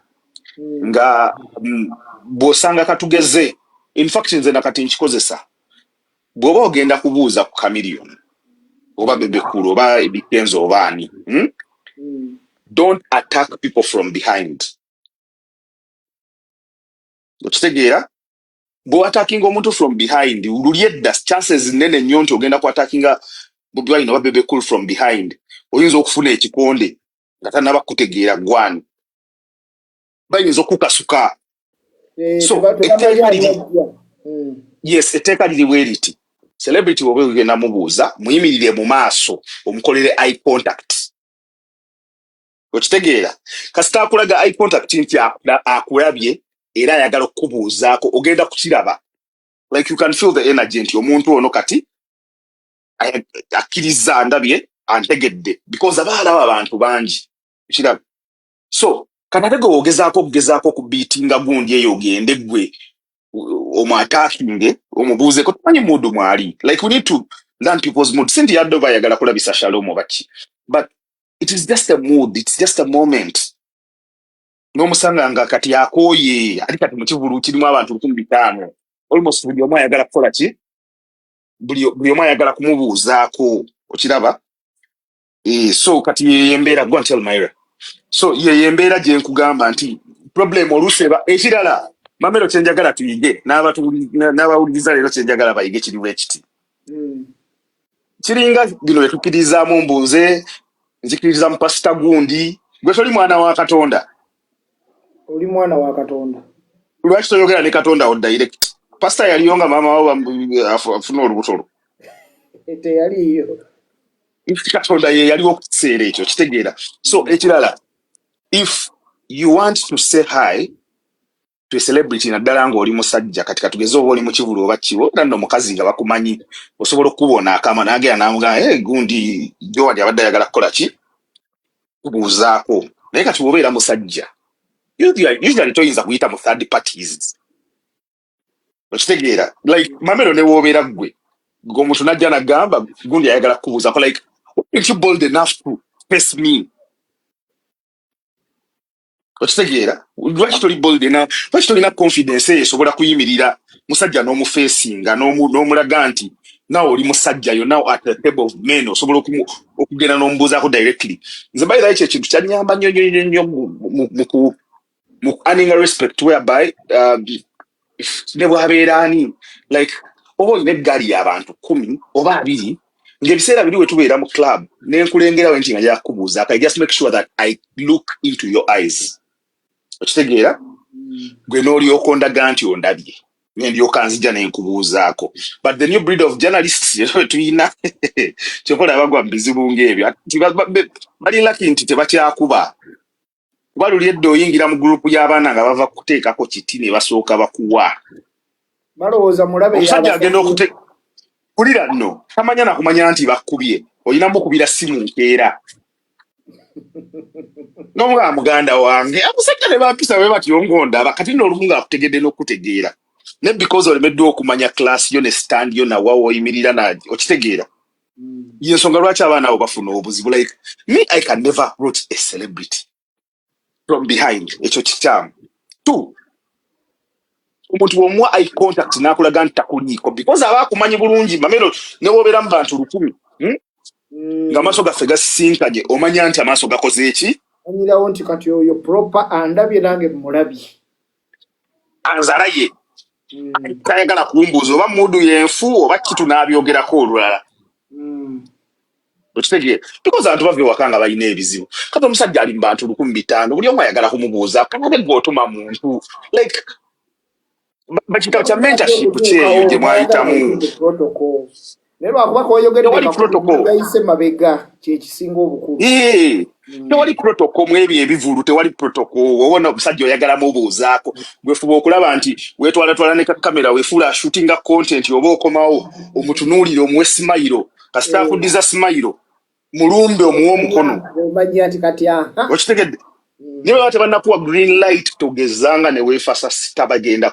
nga bw'osanga katugeze in fact nze nakati nkikozesa bw'oba ogenda kubuuza ku Chameleon oba Bebekulu oba Ebikenzo oba ani don't attack people from behind. Okitegeera bw'attackinga omuntu from behind luli edda chances nene nnyo nti ogenda ku attackinga Bobi Wine oba Bebekulu from behind oyinza okufuna ekikonde nga tannaba kutegeera gwani bayinza okukasuka so yes etteeka liri bwe liti celebrity bw'oba ogenda mubuuza muyimirire mu maaso omukolere eye contact okitegeera kasita akulaga eye contact nti akulabye era ayagala okubuuzaako ogenda kukiraba like you can feel the energy nti omuntu ono kati akkiriza ndabye antegedde because abaalaba abantu bangi kiraba so kanatege ogezaako okubiitinga gundi eyo ogende gwe omwataakinge omubuuzeeko tumanyi mudu mwali like we need to learn people's mood sinti yadde bayagala kulabisa Shalom baki but it is just a mood, it's just a moment. N'omusanga nga kati yakooye ali kati mu kivulu kirimu abantu 15 almost buli omu ayagala kukola ki buli omu ayagala kumubuuzaako okiraba so kati yeyembeera go and tell Myra so yeyembeera gye nkugamba nti problem oluseba ekirala mamero kyenjagala tuyige n'abawuliriza leero kyenjagala bayige kiriwo ekiti kiringa bino betukirizaamu mbuuze nzikiriza mpasita gundi gwe toli mwana wa Katonda oli mwana wa Katonda lwaki toyogera ne Katonda on direct pastor yaliyonga mama wa afuna olubuto ete yaliyo Katonda ye yaliwo kuseera ekyo kitegeera so ekirala if you want to say hi to a celebrity naddala nga oli musajja kati katugeze oba oli mu kivulu oba kiwo era nno mukazi nga bakumanyi osobola okubona akama naagera namugaa gundi jo wali abadde ayagala kukola ki kubuuzaako naye kati bw'obeera musajja usually toyinza kuyita mu third parties okitegeera like mamero ne w'obeera gwe ng'omuntu najja nagamba gundi ayagala kubuuzaako like what you bold enough to face me okitegeera lwaki toli bold enough lwaki tolina confidence esobola kuyimirira musajja n'omufeesinga n'omulaga nti nawe oli musajja yo now at the table of men osobola okugenda n'omubuuzaako directly nze by the way ekintu kyanyamba nnyo mu earning respect whereby ne bwabeera ani like oba olina eggaali y'abantu 10 oba 2 ng'ebiseera biri we tubeera mu club n'enkulengerawe nti nga njala kukubuuzaako I just make sure that I look into your eyes okitegeera gwe n'olyoka ondaga nti ondabye ndyoka nzija n'enkubuuzaako but the new breed of journalists tuyina kyokola abagwa mu bizibu ng'ebyo bali lucky nti tebakyakuba kuba luli edda oyingira mu gurupu y'abaana nga bava kuteekako kiti ne basooka bakuwa balowooza mulabe omusajja agenda kulira nno tamanya nakumanya nti bakkubye olinamu okubira simu nkeera n'omugamba muganda wange amusajja ne bampisa bwe batyo ng'ondaba kati n'olumu ng'akutegedde n'okutegeera ne because olemeddwa okumanya class yo ne stand yo nawa woyimirira okitegeera y'ensonga lwaki abaana abo bafuna obuzibu like me I can never approach a celebrity from behind ekyo kikyamu 2 omuntu bw'omuwa eye contact n'akulaga nti takuliiko because aba akumanyi bulungi mamero ne w'obeera mu bantu 100 ng'amaaso gaffe gasisinkanye omanya nti amaaso gakoze eki anyirawo nti kati oyo proper andabye nange mulabye anzalaye tayagala kumbuuza oba mudu yenfu oba kitu n'abyogerako olulala okitegeera because abantu bava ewaka nga balina ebizibu kati omusajja ali mu bantu 1500 buli omu ayagala kumubuuza kanade gw'otuma muntu like bakitabo kya mentorship kyeyo gye mwayitamu naye lwakuba koyogedde tewali protocol gayise mabega kyekisinga obukulu. tewali protocol mu ebyo ebivulu tewali protocol wona omusajja oyagala mubuuzaako gwefuba okulaba nti wetwalatwala ne kamera wefuula shootinga content oba okomawo omutunuulire omuwe simayiro kasita akuddiza simayiro mulumbe omuwe omukono omanya nti kati okitegedde niba baba tebannakuwa green light togezanga ne weefasa sita bagenda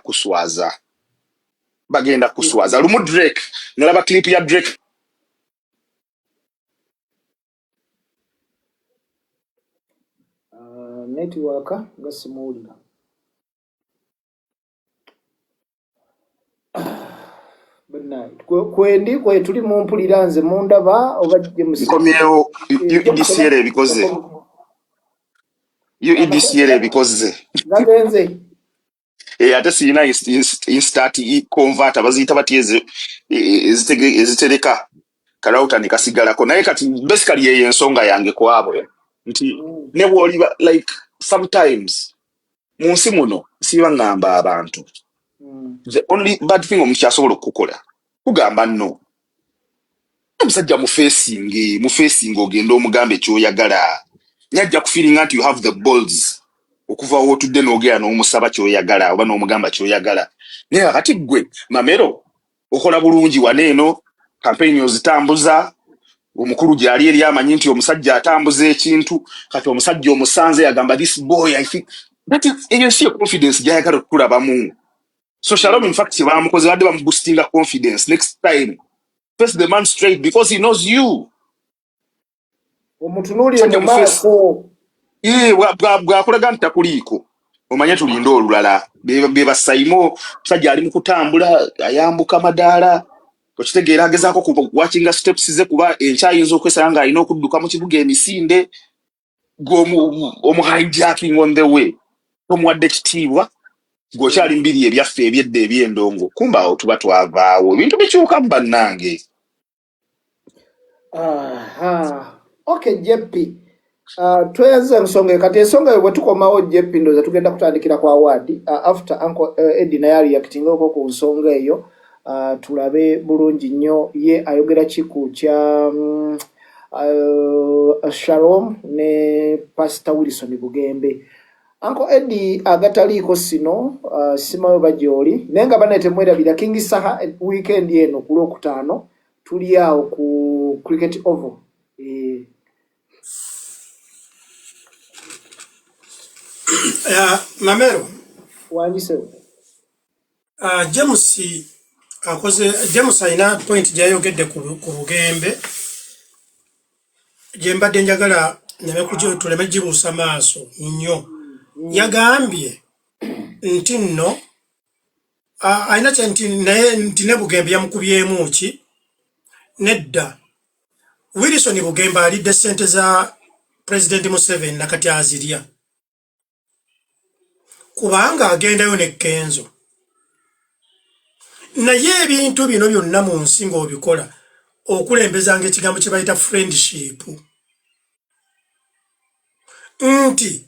kuswaza lumu Drake nalaba clip ya Drake network nga simuwulira. Kwendi kwe tuli mu mpulira nze mundaba oba nkomyewo UEDCL ebikoze UEDCL ebikoze gagenze ate sirina instant converter baziyita batya ezitereka karawuta ne kasigalako naye kati basically yeyo ensonga yange kwabwe nti ne bw'oliba like sometimes mu nsi muno siba ngamba abantu the only bad thing omuntu kyasobola okukola kugamba nno omusajja mu facing ogenda omugamba ekyoyagala nyajja kufiiringa nti you have the balls okuva wotudde n'ogera n'omusaba kyoyagala oba n'omugamba kyoyagala naye akati gwe Mamero okola bulungi waneeno campaign ozitambuza omukulu gyali eri amanyi nti omusajja atambuza ekintu kati omusajja omusanze yagamba this boy I think that is eyo si confidence gyayagala okulabamu so Shalom in fact bamukoze badde bamuboostinga confidence next time face the man straight because he knows you omutunuulire mu maaso bw'akulaga nti takuliiko omanye tulinda olulala be basayimo musajja ali mu kutambula ayambuka madaala okitegeera agezaako watching steps ze kuba enkyayinza okwesanga nga alina okudduka mu kibuga emisinde hijacking on the way tomuwadde kitiibwa ng'okyali mbiri ebyaffe ebyedda ebyendongo kumba awo tuba twavaawo ebintu bikyuka mu bannange. Okay JP tweyanza ensonga kati ensonga yo bwe tukomawo JP ndoza tugenda kutandikira kwa award after Uncle Eddie naye reacting oko ku nsonga eyo tulabe bulungi nnyo ye ayogera kiku kya Shalom ne Pastor Wilson Bugembe. Uncle Eddie agataliiko sino simayo bajoli nenga banete mwerabira King Saha weekend eno ku Lwokutaano tuli awo ku cricket oval Mamero wanjise James alina point gyayogedde ku Bugembe gye mbadde njagala tuleme gibuusa maaso nnyo. Yagambye nti nno alina nti ne Bugembe yamukubyemu ki nedda Wilson Bugembe alidde ssente za President Museveni nakati azirya kubanga agendayo ne Kenzo naye ebintu bino byonna mu nsi ng'obikola okulembezanga ekigambo kye bayita friendship nti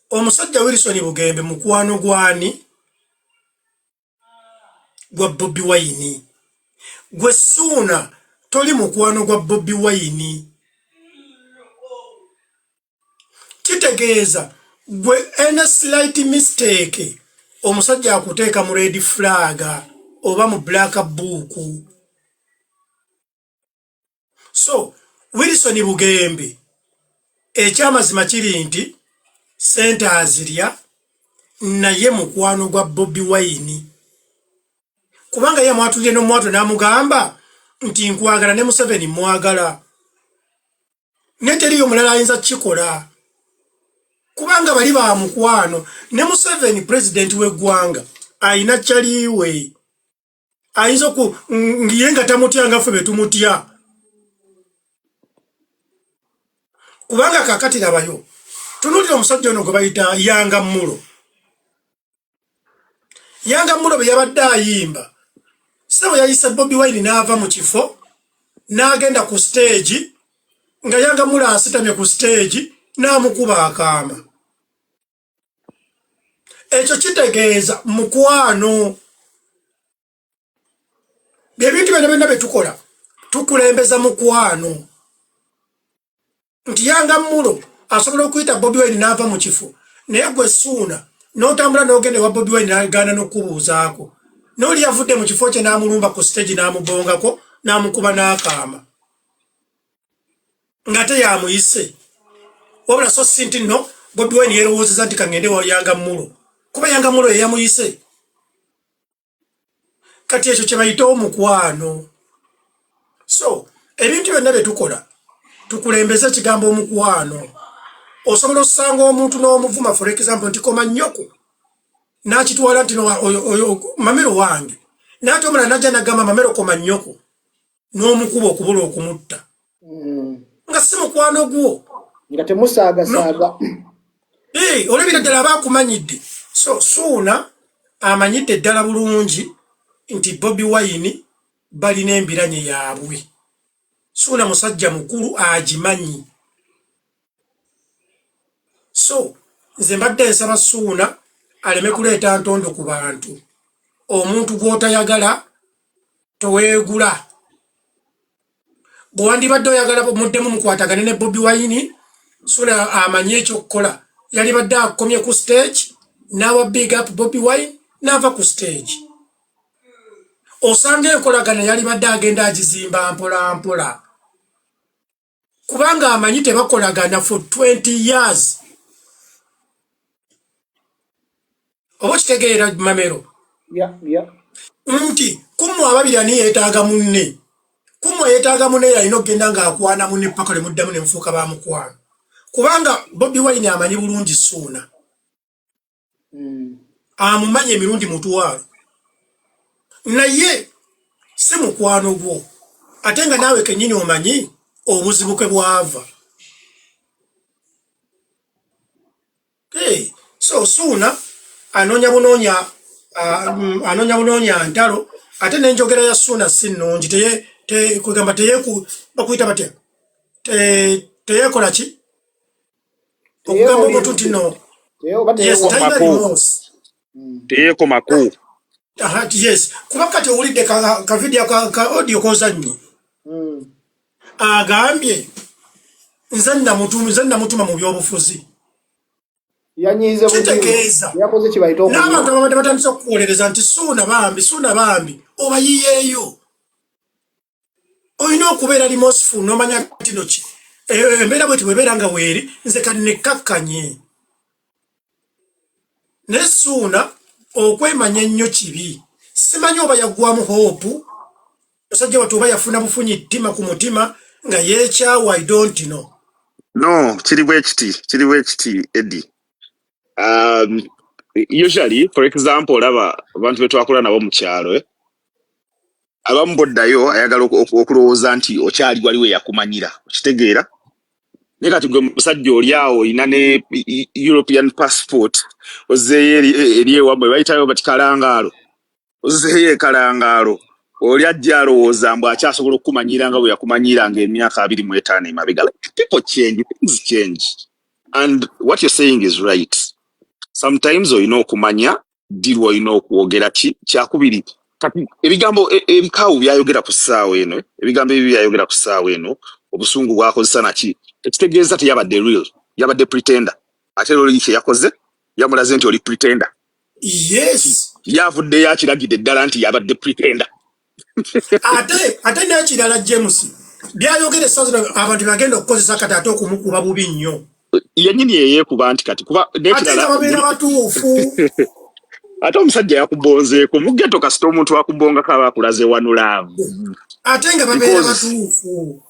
omusajja Wilson Bugembe mukwano gwani gwa Bobi Wine gwe Suuna toli mukwano gwa Bobi Wine kitegeeza gwe ena slight mistake omusajja akuteeka mu red flag oba mu black book. So Wilson Bugembe ekyamazima kiri nti sente azirya naye mukwano gwa Bobi Wine kubanga ye mwatulire n'omwato n'amugamba nti nkwagala ne Museveni mwagala neteriyo omulala ayinza kikola kubanga bali ba mukwano ne Museveni president w'eggwanga ayina kyaliwe ayinza ngiyenga tamutyanga ffe betumutya kubanga kakati labayo tunulira omusajja ono gwe bayita Yanga Mulo bwe yabadde ayimba sebo yayise Bobi Wine n'ava mu kifo n'agenda ku stage nga Yanga Mulo asitamye ku stage n'amukuba akamba. Ekyo kitegeeza mukwano byebintu byonna bye tukola tukulembeza mukwano nti Yanga Mulo asobola okuyita Bobi Wine n'ava mu kifo naye gwe Ssuuna n'otambula n'ogende wa Bobi Wine n'agaana n'okubuuzaako n'oli yavudde mu kifo kye n'amulumba ku stage n'amubongako n'amukuba n'akaama ng'ate yamuyise wabula so si nti nno Bobi Wine yeerowoozeza nti kangende wa Yanga Mulo kuba Yanga Mulo ye yamuyise kati ekyo kye bayita omukwano. So ebintu byonna bye tukola tukulembeza kigambo omukwano. Osobola osanga omuntu n'omuvuma for example nti koma nnyoko n'akitwala nti oyo mamero wange n'ate omulala najja n'agamba mamero koma nnyoko n'omukuba okubula okumutta nga si mukwano gwo nga temusaagasaaga olabira ddala aba akumanyidde. So Ssuuna amanyidde ddala bulungi nti Bobi Wine balina embiranye yaabwe. Ssuuna musajja mukulu agimanyi. So nze mbadde nsaba Ssuuna aleme kuleeta ntondo ku bantu. Omuntu gw'otayagala toweegula. Bw'wandibadde oyagala muddemu mukwatagane ne Bobi Wine, Ssuuna amanyi ekyokukola. Yali badde akomye ku stage n'awa big up Bobi Wine n'ava ku stage. Osanga enkolagana yali badde agenda agizimba mpola mpola. Kubanga amanyi tebakolagana for 20 years. Oba kitegeera mamero? Nti kumu ababiri ani yeetaaga munne. Kumu yeetaaga munne yalina okgenda ng'akwana munne paka le muddamu ne mufuuka ba mukwano. Kubanga Bobi Wine amanyi bulungi Ssuuna. Amumanyi emirundi mutwalo. Naye si mukwano gwo. Ate nga naawe kennyini omanyi obuzibu kwe bwava. So Ssuuna anoonya bunoonya ntalo. Ate n'enjogera ya Ssuuna si nnungi. Kugamba bakuyita batya? Teyeekola ki? Okugamba omuntu nti no. Yes, talina remorse. Teyeekomako. Yes. Kuba kati owulidde ka video ka audio kozannyi. Agambye nze nnamutuma mu byobufuzi. Yanyize kitegeeza yakoze kibayita okuba. N'abantu ababadde batandise okuwolereza nti Ssuuna bambi obayiyeeyo. Olina okubeera remorseful n'omanya kati no ki. Embeera bweti bwebeera nga weeri nze kati nekkakkanye. Ne Ssuuna okwemanya ennyo kibi. Simanyi oba yaggwamu hope. Musajja watu oba yafuna bufunyi ttima ku mutima nga yeekyawa I don't know. No, kiri bwe kiti Eddie. Usually, for example, abantu betwakola nabo mu kyalo abamu boddayo ayagala okulowooza nti okyali waliwe yakumanyira. Okitegeera? Naye kati gwe musajja oli awo olina ne European passport ozzeeyo eri ewabwe bayitayo bati kalangaalo. Ozzeeyo ekalangaalo oli ajja alowooza mbu akyasobola okukumanyira nga bwe yakumanyiranga emyaka 25 emabega. People change, things change. And what you're saying is right. Sometimes olina okumanya dirwa olina okwogera kyakubiri. Kati ebigambo ebikawu byayogera ku ssaawa eno, ebigambo ebi byayogera ku ssaawa eno, obusungu bwakozesa naki. Ekitegeeza teyabadde real, yabadde pretender. Ate oli kye yakoze yamulaze nti oli pretender. Yes. Yavudde yakiragidde ddala nti yabadde pretender. ate n'ekirala James byayogera essaawa abantu bagenda okukozesa kati ate okumukuba bubi nnyo. Yennyini yeekuba nti kati kuba n'ekirala ate babeera batuufu. Ate omusajja yakubonzeeko mu ghetto kasita omuntu akubongako aba akulaze wanu laavu. Ate nga babeera batuufu.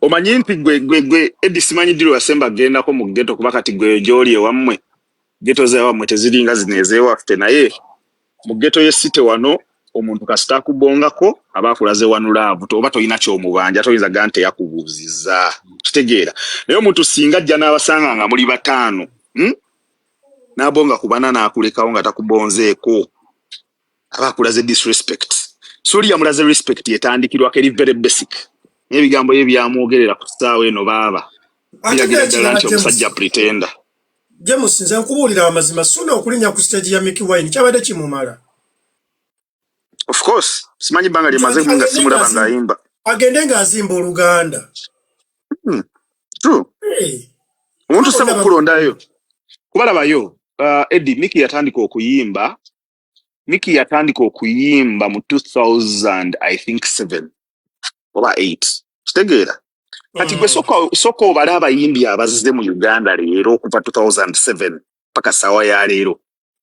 Omanyi nti gwe Eddie simanyi diro yasemba gendako mu ghetto kuba kati gwe gy'oli ewammwe. Ghetto z'ewammwe teziringa zino ez'ewaffe naye mu ghetto y'essite wano omuntu kasita akubongako aba akulaze wanu laavu oba toyina ky'omubanja toyinza gaa nti yakubuuzizza. Kitegeera. Naye omuntu singa ajja n'abasanga nga muli bataano. N'abonga ku bana n'akulekawo nga takubonzeeko aba akulaze disrespect. Suli yamulaze respect yetandikirwako eri very basic. Ebigambo bye byamwogerera ku ssaawa eno baaba. Biragira ddala nti omusajja pretender. James nze nkubuulira amazima Ssuuna okulinnya ku stage ya Mickey Wine kyabadde kimumala. Of course, simanyi banga limaze nga simulaba ng'ayimba. Agende ng'azimba Oluganda. True. Hey. Omuntu sema okulondayo. Kubalabayo, Eddie, Mickey yatandika okuyimba mu 2000, I think 7 oba 8. Kitegeera. Kati gwe soko obale abayimbi abazize mu Uganda leero okuva 2007 paka sawa ya leero.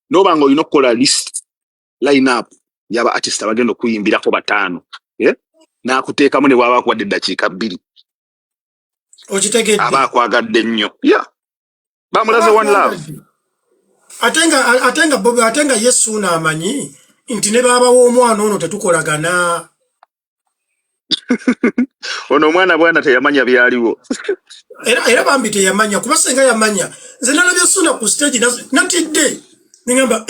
Noba nga olina okukola list line up yaba artist abagenda okuyimbirako 5. N'akuteekamu ne bwaba akuwadde eddakiika 2. Okitegedde. Aba akwagadde nnyo. Bamulaze One Love. Atenga Yesu n'amanyi nti ne baba w'omwana ono tetukolagana. Ono omwana bwana teyamanya byaliwo. Era bambi teyamanya kuba senga yamanya. Nze nalabye Suna ku stage natidde. Ningamba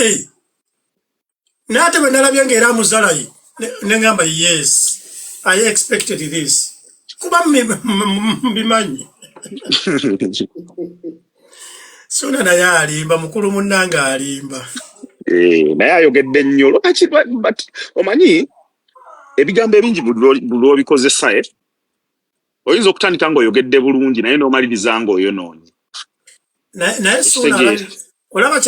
Nate bwe nalabye ng'era amuzalayi. Ningamba yes. I expected this. Kuba mbimanyi. Suna naye alimba mukulu munnanga alimba. Naye ayogedde nnyo lwaki but omanyi ebigambo ebingi bulwobikozesa oyinza okutandika ng'oyogedde bulungi naye n'omaliriza ng'oyonoonye. Naye Suna olaba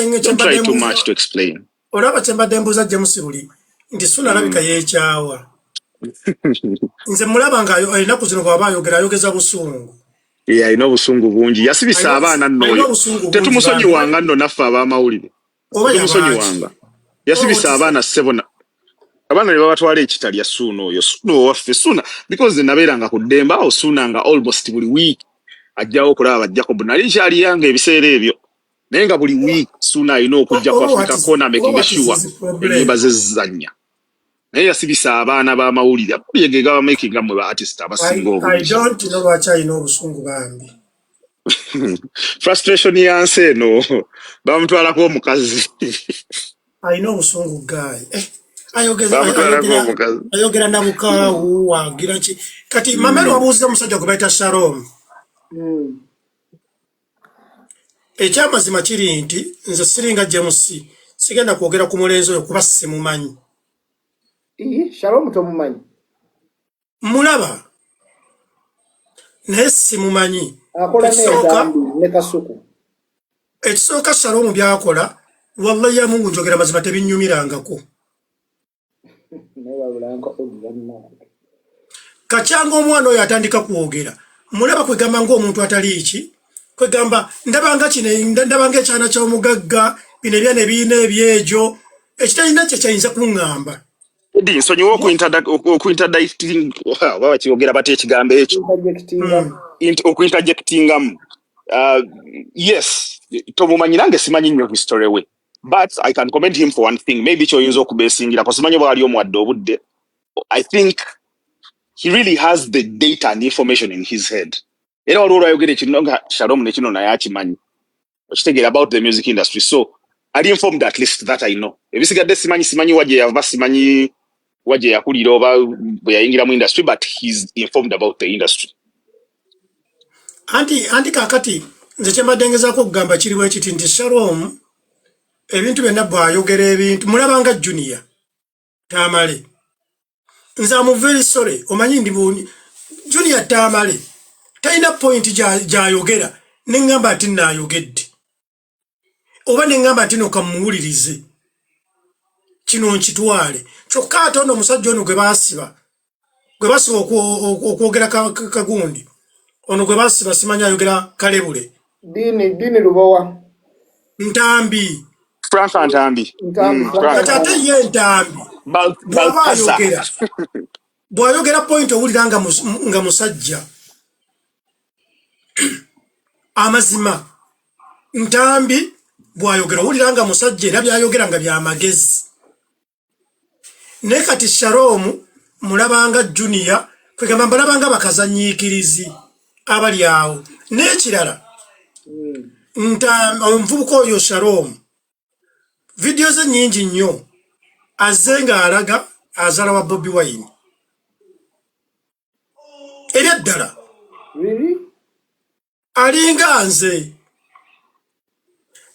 kyembadde mbuuza James Buli nti Suna alabika yeekyawa. Nze mulaba nga ennaku zino bw'aba ayogeza busungu. Alina obusungu bungi. Yasibisa abaana nno. Tetumusonyiwanga nno naffe ab'amawulire. Tetumusonyiwanga. Yasibisa abaana 7. Abaana ne babatwala ekitalya Suna oyo. Suna owaffe Suna because nabeeranga ku ddembe awo Suna nga almost buli week ajjawo okulaba bajjako nali nkyaliyanga ebiseera ebyo. Naye nga buli week Suna alina okujja ku Africa Corner making sure ennyimba ze zizannya. Naye yasibisa abaana b'amawulire yegega bamaking mwe ba artist abasinga obungi. I don't know lwaki alina obusungu bambi. Frustration yansi eno bamutwalako omukazi. Alina obusungu gayi. Ayogera nabukaawu wagira ki. Kati mamero wabuuziza omusajja gwe bayita Shalom. Ekyamazima kiri nti nze siringa James sigenda kwogera ku mulenzi oyo kuba simumanyi. Shalom tomumanyi. Mulaba. Naye simumanyi. Akola ne Kasuku. Ekisooka Shalom byakola wallahi ya Mungu njogera mazima tebinnyumirangako. Kachanga omwana oyo atandika kwogera. Mulaba kwegamba ng'omuntu atali iki. Kwegamba ndabanga ekyana ky'omugagga bino ebyana ebyejo ekitalina kye kyayinza kuŋŋamba. Eddie nsonyiwa okuinterdicting baba kyogera bate ekigambo ekyo. Okuinterjectingamu. Yes, tomumanyi nange simanyi nnyo history we. But I can commend him for one thing. Maybe kyoyinza okubeesingira kusimanyi bwali omuwadde obudde. I think he really has the data and information in his head. Era waliwo ayogera kino nga Shalom ne kino naye akimanyi. Okitegeera about the music industry. So I informed at least that I know. Ebisigadde simanyi waje yava simanyi waje yakulira oba bwe yayingira mu industry, but he's informed about the industry. Anti kakati nze kyembadde ngezaako okugamba kiriwo ekiti nti Shalom ebintu byonna bw'ayogera ebintu mulabanga Junior Tamale. Nze am very sorry omanyi ndi Junior Tamale talina point gy'ayogera neŋŋamba ati nnaayogedde oba neŋŋamba ati nokamuwulirize kino nkitwale kyokka ate ono omusajja ono gwe basiba okwogera kagundi ono gwe basiba simanyi ayogera kalebule Dini Lubowa Ntambi Frank Ntambi ate ye Ntambi bw'ayogera point owulira nga musajja amazima. Ntambi bw'ayogera owulira nga musajja era by'ayogera nga by'amagezi. Ne kati Shalom mulabanga Junior kwegamba mbalabanga bakazanyiikirizi abali awo. N'ekirala omuvubuka oyo Shalom video ze nnyingi nnyo azze ng'alaga azala wa Bobi Wine. Era ddala alinga nze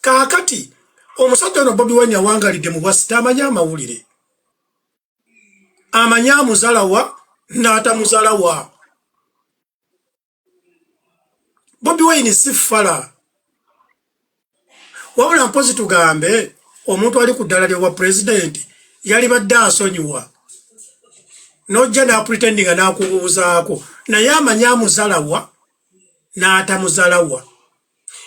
kaakati omusajja ono Bobi Wine yawangalidde mu bwasi tamanyi amawulire. amanya muzalawa n'atamuzalawa. Bobi Wine si fala. Wabula mpozi tugambe omuntu ali ku ddala ly'obwa president yali badde asonyiwa. Nojja n'apretendinga n'akubuuzaako naye amanya muzalawa n'atamuzalawa.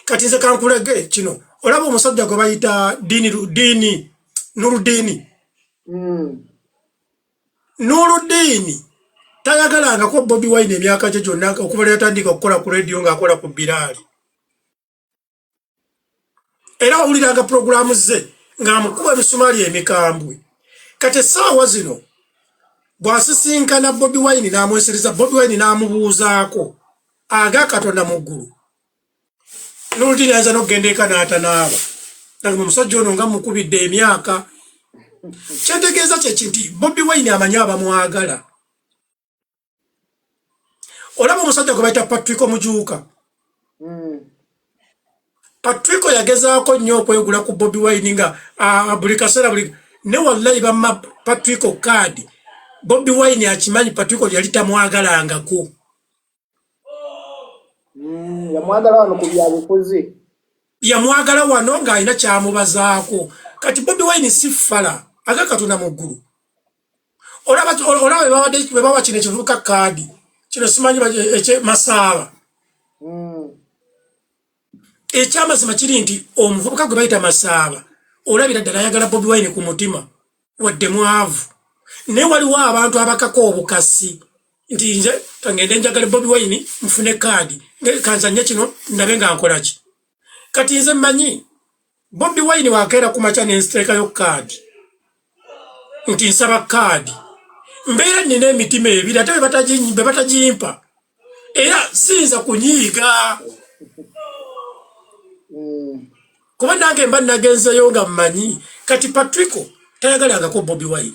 Kati nze kankulege kino olaba omusajja gwe bayita Nuruddin. Nuruddin tayagalangako Bobi Wine emyaka gye gyonna okuva lwe yatandika okukola ku radio ng'akola ku Biraali. Era owuliranga puroguramu ze ng'amukuba emisumaali emikambwe. Kati essaawa zino bw'asisinkana Bobi Wine n'amwesiriza Bobi Wine n'amubuuzaako aga Katonda mu ggulu. Nuruddin ayinza n'okugenda eka n'atanaaba. Nagamba omusajja ono nga mukubidde emyaka. Kyentegeeza kye kinti Bobi Wine amanyi abamwagala. Olaba omusajja gwe bayita Patrick Mujuuka. Patrick yagezaako nnyo okwegula ku Bobi Wine nga buli kaseera ne wallahi bamma Patrick kaadi. Bobi Wine akimanyi Patrick yali tamwagalangako. Yamwagala wano ku byabufuzi. Yamwagala wano ng'alina kyamubazaako. Kati Bobi Wine si fala aga Katonda mu ggulu. Olaba bwe bawa kino ekivubuka kaadi. Kino simanyi Masaaba. Ekyamazima kiri nti omuvubuka gwe bayita Masaaba olabira ddala ayagala Bobi Wine ku mutima wadde mwavu. Naye waliwo abantu abakako obukasi nti nze kangende njagala Bobi Wine mfune kaadi kanzanye kino ndabe nga nkola ki. Kati nze mmanyi Bobi Wine wakeera ku makya n'ensiteekayo kaadi nti nsaba kaadi. Mbeera nnina emitima ebiri ate be batagimpa era siyinza kunyiiga. Kuba nange mba nagenzeyo nga mmanyi. Kati Patrick tayagalangako Bobi Wine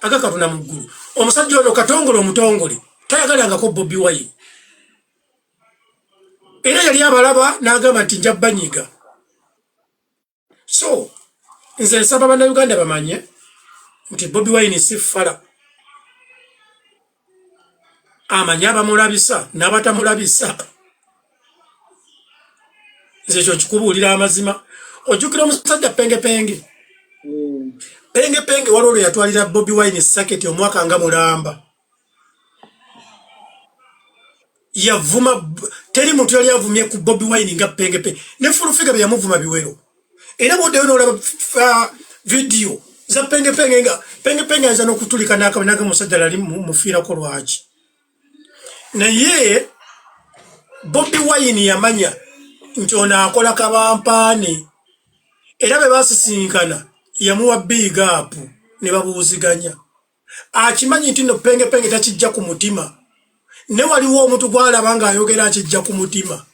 aga Katonda mu ggulu. Omusajja ono katongole omutongole tayagalangako Bobi Wine. Era yali abalaba n'agamba nti nja banyiga. So nze nsaba bannayuganda bamanye nti Bobi Wine si fala. Amanya abamulabisa n'abatamulabisa. Nze ekyo kikubuulira amazima. Ojjukira omusajja Pengepenge. Pengepenge waliwo lwe yatwalira Bobi Wine saketi omwaka nga mulamba. Yavuma teri muntu yali avumye ku Bobi Wine nga Pengepenge. Ne Fulufiga bye yamuvuma biwero. Era boddeyo n'olaba video za Pengepenge nga Pengepenge ayinza n'okutulika n'akabananga musajja lali mufiirako lwaki. Naye Bobi Wine yamanya nti ono akola kabampaane. Era be basisinkana yamuwa big up ne babuuziganya. Akimanyi nti no Pengepenge takijja ku mutima. Ne waliwo omuntu gw'alaba ng'ayogera akijja ku mutima.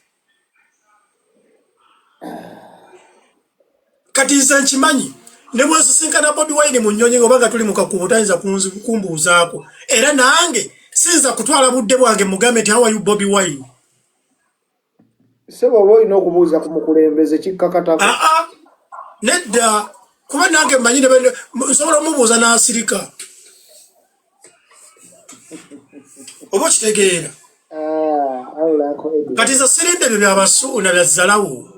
Kati nze nkimanyi ne bwesisinkana Bobi Wine mu nnyonyi ng'obanga tuli mu kakubo tayinza kumbuuzaako. Era nange siyinza kutwala budde bwange mugambe nti how are you Bobi Wine. Sebo olina okubuuza ku mukulembeze kikkakatako. Nedda kuba nange mmanyi nsobola omubuuza n'asirika. Oba okitegeera. Kati nze sirinda ebyo byabasuuna byazzalawo.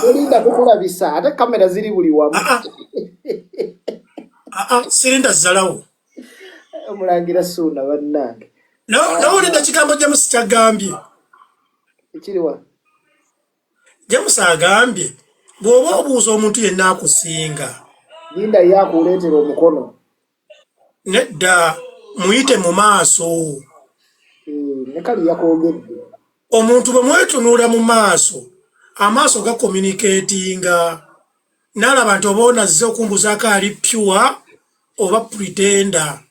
Olinda kukulabisa ate kamera ziri buli wamu. Sirinda zzalawo. Omulangira Ssuuna bannange. Nawulidde kigambo James kyagambye. Ekiriwa? James agambye bw'oba obuuza omuntu yenna akusinga. Linda yakuleetera omukono. Nedda muyite mu maaso. Ne kali yakwogedde. Omuntu bwe mwetunuula mu maaso, amaaso ga communicatinga. Nalaba nti oba onazze okumbuzaako ali pure oba pretender.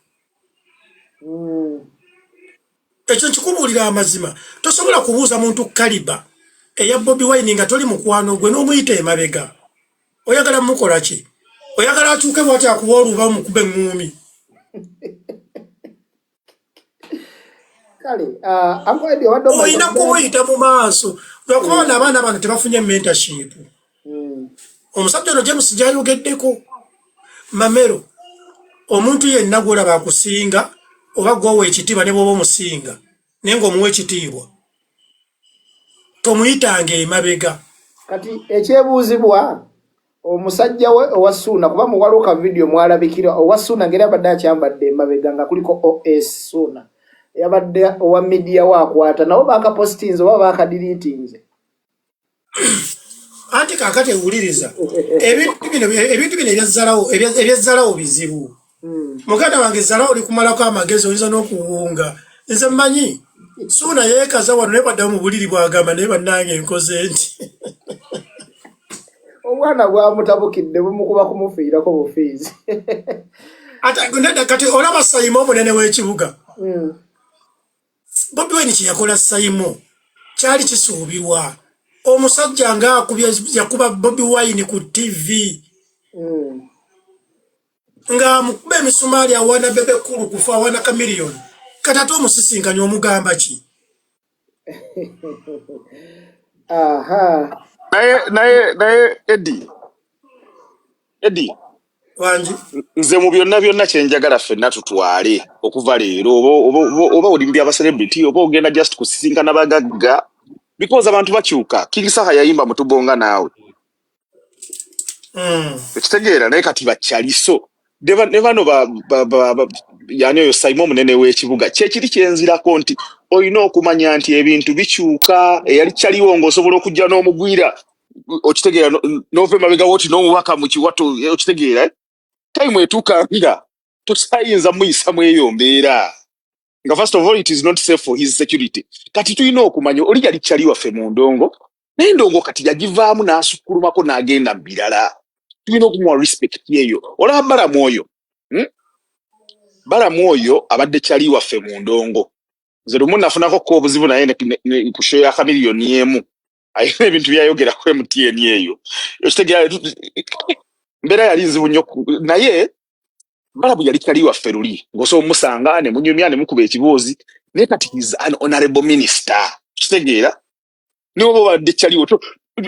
Ekyo nkikubuulira amazima. Tosobola kubuuza muntu kaliba eya Bobi Wine nga toli mukwano gwe n'omuyita emabega. Oyagala mukola ki? Oyagala akyuke bw'ati akuwa oluba mukube eŋŋuumi. Kale, Uncle Eddie wadde oyina kumuyita mu maaso. Lwakuba bano abaana bano tebafunye mentorship. Omusajja ono James gy'ayogeddeko Mamero omuntu yenna gwolaba akusinga oba gwowa ekitiibwa ne bwoba omusinga naye ng'omuwa ekitiibwa tomuyitanga emabega. Kati ekyebuuzibwa omusajja we owa Ssuuna kuba muwaliwo ka video mwalabikira owa Ssuuna ngeri abadde akyambadde emabega nga kuliko OS Ssuuna yabadde owa media waakwata nabo baakapositinze oba baakadiriitinze. Anti kaakati ewuliriza ebintu bino ebyazzalawo bizibu. Muganda wange ezzalawo likumalako amagezi oyinza n'okuwunga. Nze mmanyi Ssuuna yeekaza wano naye baddamu mu buliri bw'agamba naye bannange enkoze nti Omwana bwamutabukidde bumukuba kumufiirako bufiizi. Kati olaba Sayimo omunene w'ekibuga. Bobi Wine kye yakola Sayimo kyali kisuubirwa. Omusajja ng'akubye yakuba Bobi Wine ku TV. Nga mukube emisumaali awana bebe kulu kufa awana kamiliyoni. Kati ate omusisinkanye omugamba ki? Aha. naye Eddie Wangi nze mu byonna kye njagala ffenna tutwale okuva leero oba oli mbi aba celebrity oba ogenda just kusisinkana bagagga because abantu bakyuka. King Saha yayimba mutubonga naawe ekitegeera naye kati bakyaliso ne bano yani oyo Sayimo omunene w'ekibuga kyekiri kyenzirako nti olina okumanya nti ebintu bikyuka eyali kyaliwo ng'osobola okujja n'omugwira okitegeera n'ova emabega woti n'omubaka mu kiwato okitegeera time etuuka nga tosayinza muyisamu eyo mbeera nga first of all it is not safe for his security. Kati tulina okumanya oli yali kyali waffe mu ndongo naye ndongo kati yagivaamu n'asukkulumako n'agenda mu birala. Tulina okumuwa respect yeeyo. Olaba Balamu oyo abadde kyali waffe mu ndongo. Nze lumu nafunako ko obuzibu naye ku show ya kamiliyoni emu ayina ebintu byayogerako MTN eyo ekitegeera mbeera yali nzibu nnyo naye Balamu yali kyali waffe luli ng'osobola omusanga ne munyumya ne mukuba ekiboozi naye kati is an honorable minister ekitegeera niwe oba obadde kyaliwo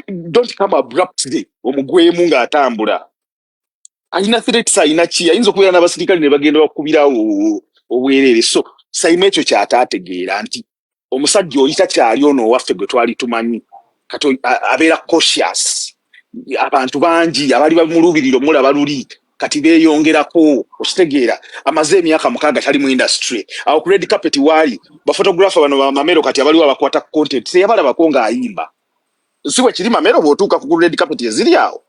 don't come abruptly omugwemu ng'atambula alina threats alina ki ayinza okubeera n'abasirikale ne bagenda bakubirawo obwereere. So Sayimo ekyo kyataategeera nti omusajja oli takyali ono owaffe gwe twali tumanyi kati abeera cautious. Abantu bangi abali bamulubiriro mulaba luli kati beeyongerako okitegeera amaze emyaka 6 tali mu industry. Awo ku red carpet waali baphotographer bano bamamero kati abaliwo abakwata content teyabalabako ng'ayimba si bwe kiri mamero bw'otuuka ku red carpet eziri awo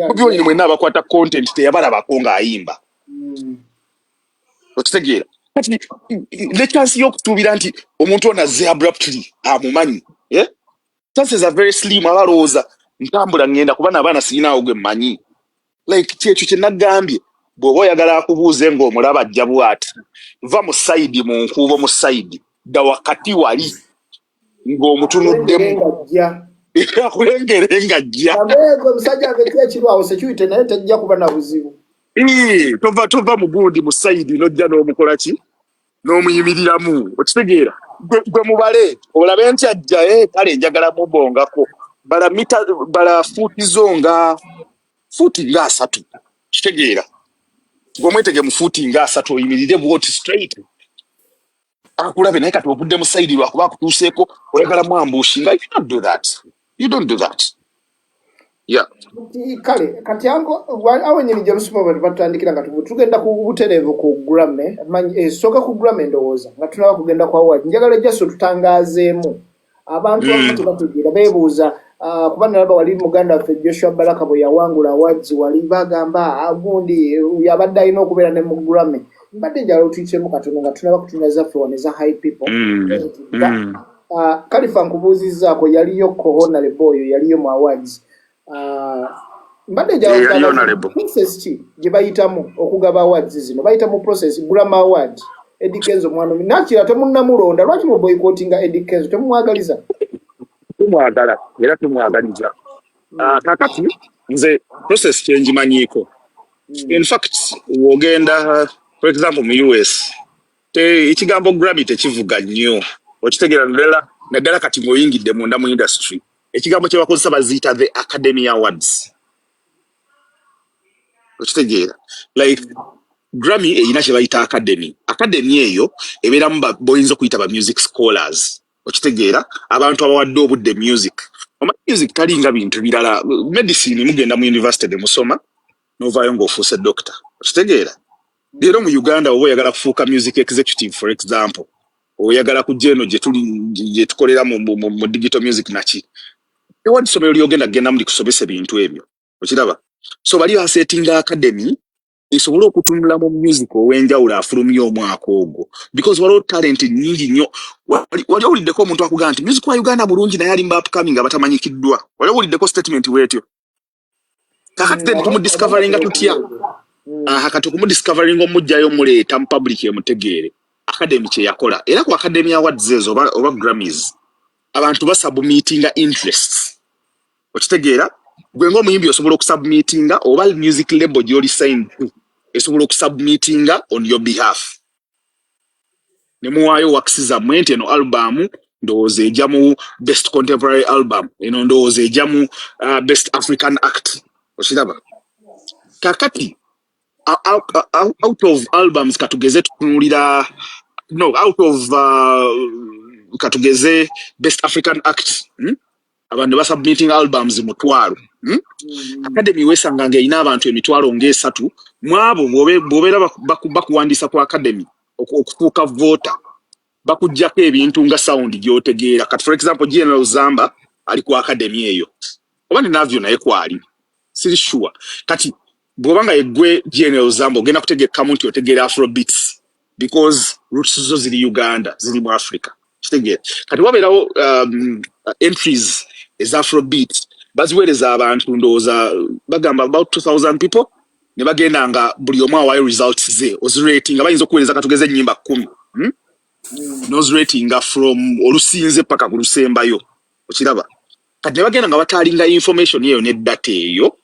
Bobi Wine mwenna abakwata content teyabalabako ng'ayimba okitegeera. Kati ne chance y'okutuubira nti omuntu ono azze abruptly amumanyi chances are very slim abalowooza ntambula ngenda kuba n'abaana sirinawo gwe mmanyi like kyekyo kye nagambye bw'oba oyagala akubuuze ng'omulaba ajja bw'ati va mu sayidi mu nkuubo mu sayidi dda wakati wali ng'omutunuddemu akulengere ng'ajja omusajja ageekira ekirwawo security naye tajja kuba na buzibu. Tova mu gundi mu sayidi n'ojja n'omukola ki n'omuyimiriramu okitegeera gwe mubale olabe nti ajja kale njagala mubongako bala fuuti zo nga fuuti nga 3 kitegeera gw'omwetege mu fuuti nga 3 oyimirire bwoti straight akulabe naye kati ovudde mu sayidi lwakuba akutuuseeko oyagala mu ambushinga you don't do that. Yeah. Kale kati awo nyini James Mobile batandikira nga tugenda ku butereevu ku Grammy soka ku Grammy ndowooza nga tunaba kugenda kwa award njagala jaso tutangaazeemu abantu abamu batugira beebuuza kuba nalaba wali muganda waffe Joshua Baraka bwe yawangula awards wali bagamba agundi yabadde alina okubeera ne mu Grammy mbadde njagala otuyitemu katono nga tunaba kutunula zaffe wano eza high people. Kalifa nkubuuzizzaako yaliyo Honorable oyo yaliyo mu awards mbadde njagala process ki gye bayitamu okugaba awards zino bayitamu process Grammy award Eddie Kenzo mwana nakira temunnamulonda lwaki mu boycottinga Eddie Kenzo temumwagaliza tumwagala era tumwagaliza kakati nze process kyenjimanyiiko in fact wogenda for example mu US ekigambo Grammy tekivuga nnyo okitegeera naddala kati ng'oyingidde munda mu industry ekigambo kye bakozesa baziyita the Academy Awards okitegeera like Grammy eyina kye bayita academy eyo ebeeramu boyinza okuyita ba music scholars okitegeera abantu abawadde obudde music music talinga bintu birala medicine mugenda mu university de musoma novaayo ng'ofuuse doctor okitegeera leero mu Uganda oba oyagala kufuuka music executive for example oyagala kujja eno gye tukolera mu digital music naki ewadi somero lyogenda genda muli kusomesa bintu ebyo okiraba so bali asetting academy esobola okutunula mu music ow'enjawulo afulumya omwaka ogwo because waliwo talent nyingi nnyo wali owuliddeko omuntu akugamba nti music wa Uganda mulungi naye ali mu upcoming abatamanyikiddwa wali owuliddeko statement bwetyo kakati tumudiscoveringa tutya kati okumudiscoveringa omujjayo muleeta mu public emutegeere academy kye yakola era ku academy awards ezo oba Grammys abantu basubmitinga interests okitegeera gwe ng'omuyimbi osobola okusubmitinga oba music label gy'oli signed to esobola okusubmitinga on your behalf ne muwaayo wakisi zammwe nti eno album ndowooza ejja mu best contemporary album eno ndowooza ejja mu best African act okiraba kakati out of albums katugeze tutunulira out of katugeze best African act abantu basubmitting albums mutwalo academy wesanga ng'eyina abantu emitwalo ng'esatu mwabo bw'obeera bakuwandiisa ku academy okufuuka voter bakuggyako ebintu nga sound gy'otegeera kati for example General Zamba ali ku academy eyo oba ne Navio naye kwali siri sure kati bw'obanga yeggwe General Zamba ogenda kutegekamu nti otegeera Afrobeats because roots zo ziri Uganda ziri mu Africa kitegeera kati wabeerawo entries eza Afrobeat baziweereza abantu ndowooza bagamba about 2,000 people ne bagenda nga buli omu awaayo results ze oziratinga bayinza okuweereza katugeze ennyimba 10 n'oziratinga from olusinze paka ku lusembayo okiraba kati ne bagenda nga bataalinga information eyo ne data eyo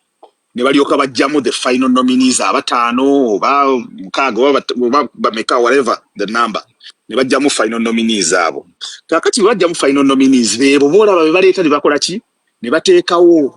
ne balyoka bajjamu the final nominees abataano oba mukaaga oba bameka whatever the number ne bajjamu final nominees abo kakati bajjamu final nominees beebo boolaba be baleeta ne bakola ki ne bateekawo